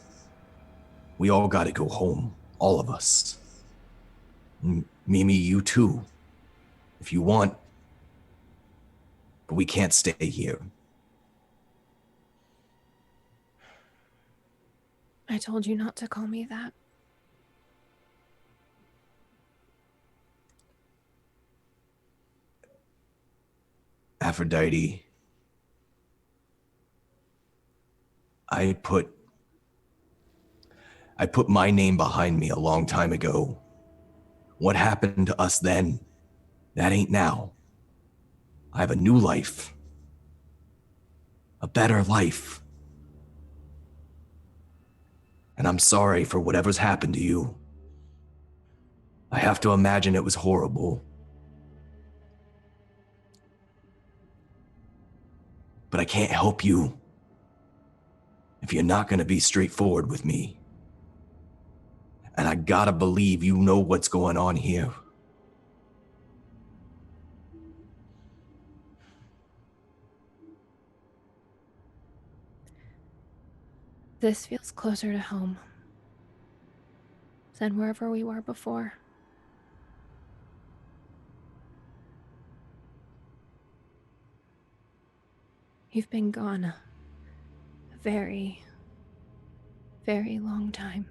S2: We all got to go home, all of us. Mimi, you too, if you want. But we can't stay here."
S5: I told you not to call me that.
S2: Aphrodite, I put my name behind me a long time ago, What happened to us then? That ain't now. I have a new life. A better life. And I'm sorry for whatever's happened to you. I have to imagine it was horrible. But I can't help you if you're not going to be straightforward with me. And I gotta believe you know what's going on here.
S5: This feels closer to home than wherever we were before. You've been gone a very, very long time.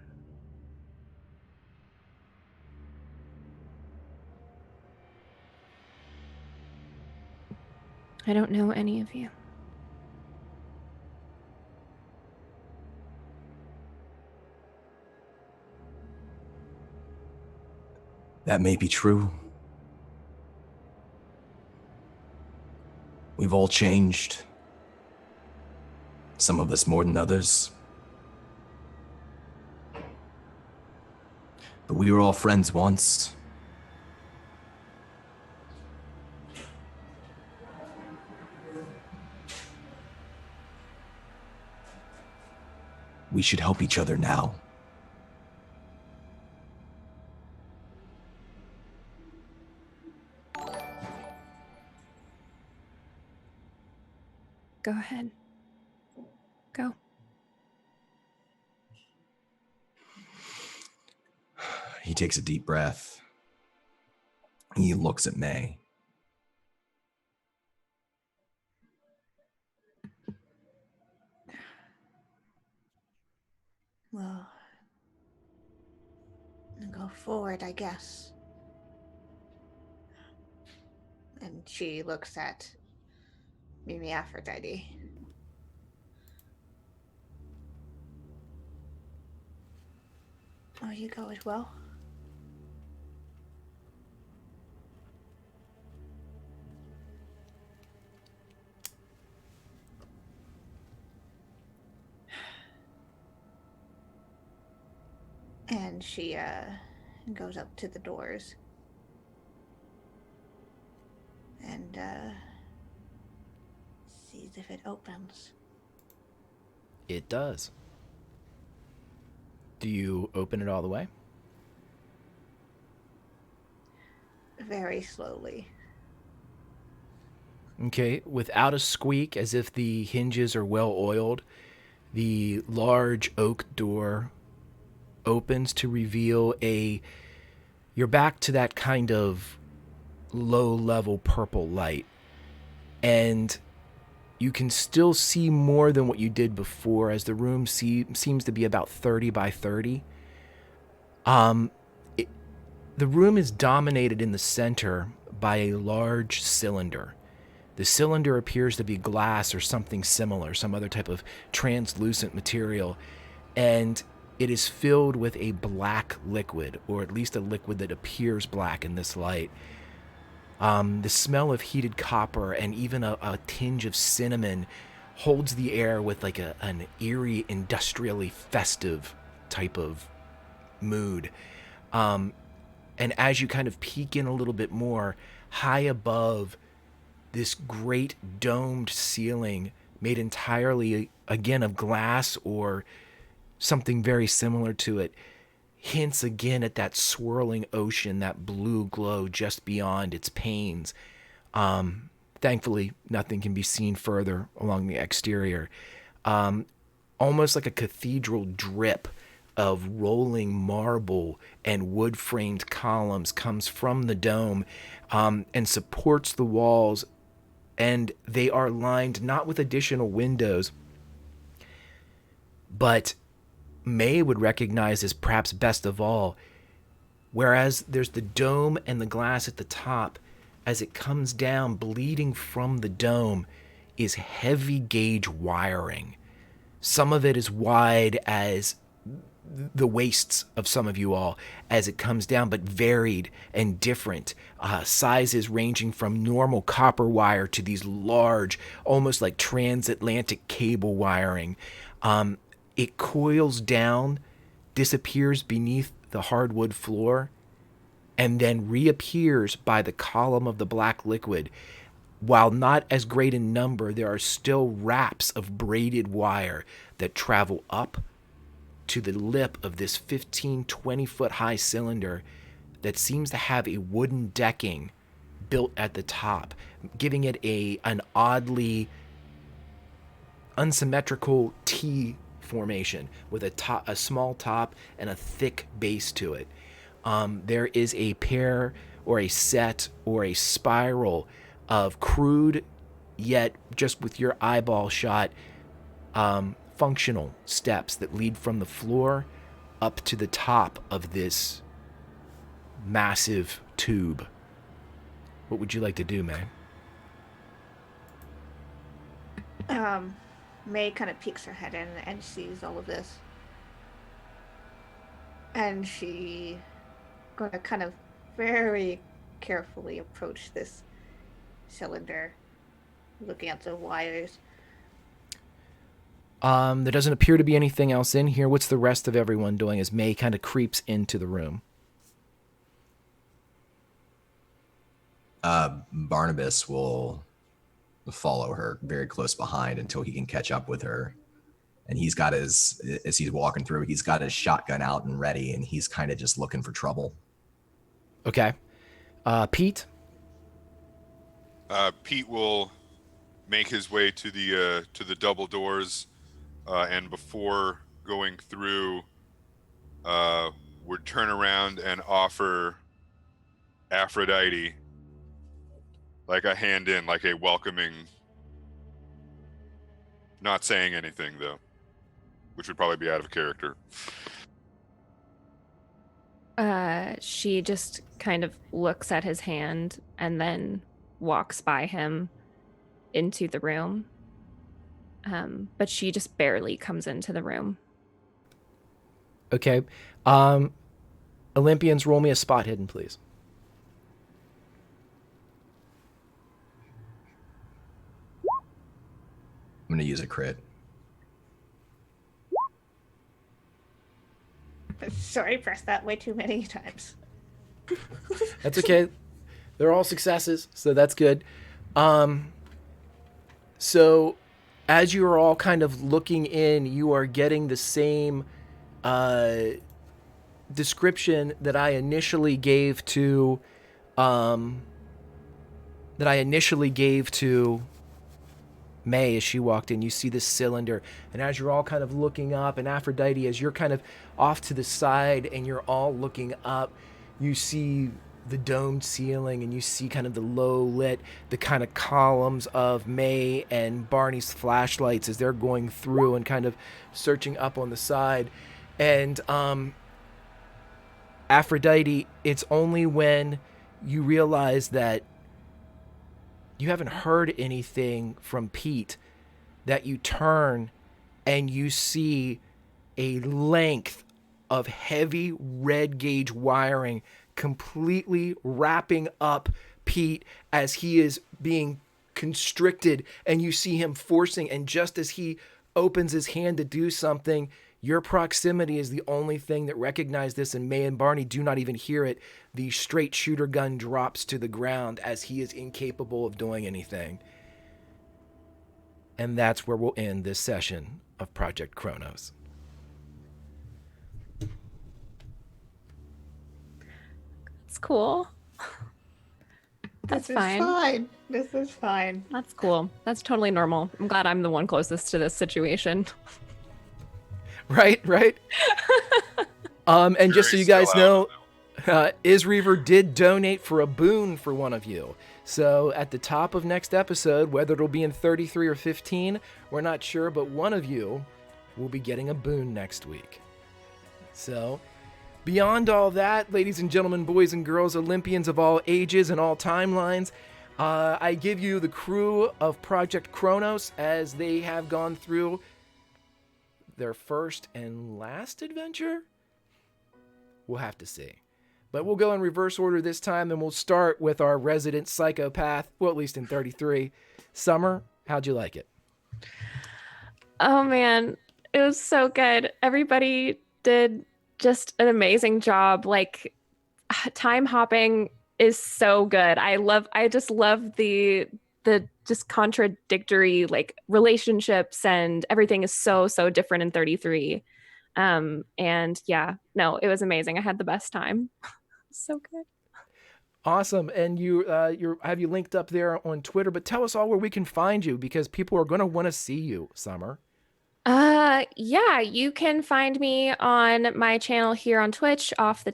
S5: I don't know any of you.
S2: That may be true. We've all changed. Some of us more than others. But we were all friends once. We should help each other now.
S5: Go ahead. Go.
S2: He takes a deep breath. He looks at May.
S3: Well, go forward, I guess. And she looks at Mimi Aphrodite. Oh, you go as well? And she goes up to the doors and sees if it opens.
S1: It does. Do you open it all the way?
S3: Very slowly.
S1: Okay, without a squeak, as if the hinges are well oiled, the large oak door opens to reveal you're back to that kind of low-level purple light. And you can still see more than what you did before, as the room seems to be about 30 by 30. The room is dominated in the center by a large cylinder. The cylinder appears to be glass or something similar, some other type of translucent material, and it is filled with a black liquid, or at least a liquid that appears black in this light. The smell of heated copper and even a tinge of cinnamon holds the air with like an eerie, industrially festive type of mood. And as you kind of peek in a little bit more, high above this great domed ceiling made entirely, again, of glass or something very similar to it, hints again at that swirling ocean, that blue glow just beyond its panes. Thankfully, nothing can be seen further along the exterior. Almost like a cathedral drip of rolling marble and wood-framed columns comes from the dome and supports the walls, and they are lined not with additional windows, but May would recognize as perhaps best of all, whereas there's the dome and the glass at the top, as it comes down, bleeding from the dome is heavy gauge wiring. Some of it as wide as the waists of some of you all as it comes down, but varied and different sizes, ranging from normal copper wire to these large, almost like transatlantic cable wiring. It coils down, disappears beneath the hardwood floor, and then reappears by the column of the black liquid. While not as great in number, there are still wraps of braided wire that travel up to the lip of this 15, 20-foot high cylinder that seems to have a wooden decking built at the top, giving it an oddly unsymmetrical T formation with a small top and a thick base to it. There is a pair or a set or a spiral of crude, yet just with your eyeball shot, functional steps that lead from the floor up to the top of this massive tube. What would you like to do, May?
S3: May kind of peeks her head in and sees all of this. And she gonna kind of very carefully approach this cylinder, looking at the wires.
S1: There doesn't appear to be anything else in here. What's the rest of everyone doing as May kind of creeps into the room?
S2: Barnabas will follow her very close behind until he can catch up with her. And he's got as he's walking through, he's got his shotgun out and ready, and he's kind of just looking for trouble.
S1: Okay. Pete?
S4: Pete will make his way to the double doors, and before going through, would turn around and offer Aphrodite like a hand in, like a welcoming, not saying anything though, which would probably be out of character.
S5: She just kind of looks at his hand and then walks by him into the room. But she just barely comes into the room.
S1: Okay. Olympians, roll me a spot hidden, please.
S2: I'm going to use a crit.
S3: Sorry, pressed that way too many times.
S1: That's okay. They're all successes, so that's good. So as you are all kind of looking in, you are getting the same description that I initially gave to May as she walked in. You see this cylinder, and as you're all kind of looking up, and Aphrodite, as you're kind of off to the side and you're all looking up, you see the domed ceiling, and you see kind of the low lit, the kind of columns of May and Barney's flashlights as they're going through and kind of searching up on the side. And Aphrodite, it's only when you realize that you haven't heard anything from Pete that you turn and you see a length of heavy red gauge wiring completely wrapping up Pete as he is being constricted, and you see him forcing, and just as he opens his hand to do something, your proximity is the only thing that recognizes this, and May and Barney do not even hear it. The straight shooter gun drops to the ground as he is incapable of doing anything. And that's where we'll end this session of Project Cronus.
S5: It's cool. That's fine.
S3: This is fine.
S5: That's cool. That's totally normal. I'm glad I'm the one closest to this situation.
S1: Right. And just so you guys know, Isreaver did donate for a boon for one of you. So at the top of next episode, whether it'll be in 33 or 15, we're not sure, but one of you will be getting a boon next week. So beyond all that, ladies and gentlemen, boys and girls, Olympians of all ages and all timelines, I give you the crew of Project Cronus as they have gone through their first and last adventure? We'll have to see. But we'll go in reverse order this time, and we'll start with our resident psychopath, well, at least in 33. Summer, how'd you like it?
S5: Oh man, it was so good. Everybody did just an amazing job. Like, time hopping is so good. I just love the just contradictory like relationships, and everything is so different in 33. And yeah, no, it was amazing. I had the best time. So good.
S1: Awesome. And I have you linked up there on Twitter, but tell us all where we can find you, because people are going to want to see you, Summer.
S5: Yeah, you can find me on my channel here on Twitch, off _the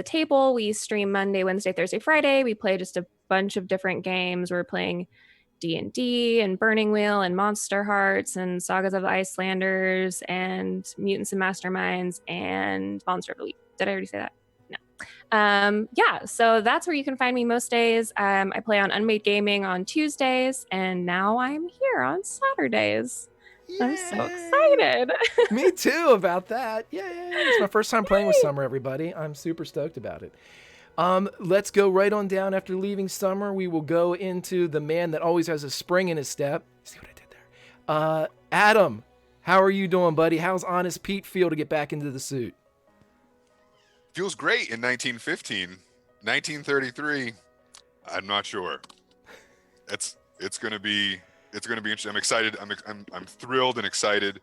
S5: table. We stream Monday, Wednesday, Thursday, Friday. We play just a bunch of different games. We're playing D&D and Burning Wheel and Monster Hearts and Sagas of the Icelanders and Mutants and Masterminds and Monster of the Week. Did I already say that? No. Yeah, so that's where you can find me most days. I play on Unmade Gaming on Tuesdays, and now I'm here on Saturdays.
S1: Yay!
S5: I'm so excited.
S1: Me too about that. Yay! It's my first time playing with Summer, everybody. I'm super stoked about it. Let's go right on down. After leaving Summer, we will go into the man that always has a spring in his step. See what I did there? Adam, how are you doing, buddy? How's Honest Pete feel to get back into the suit?
S4: Feels great in 1915. 1933, I'm not sure. It's gonna be interesting. I'm excited. I'm thrilled and excited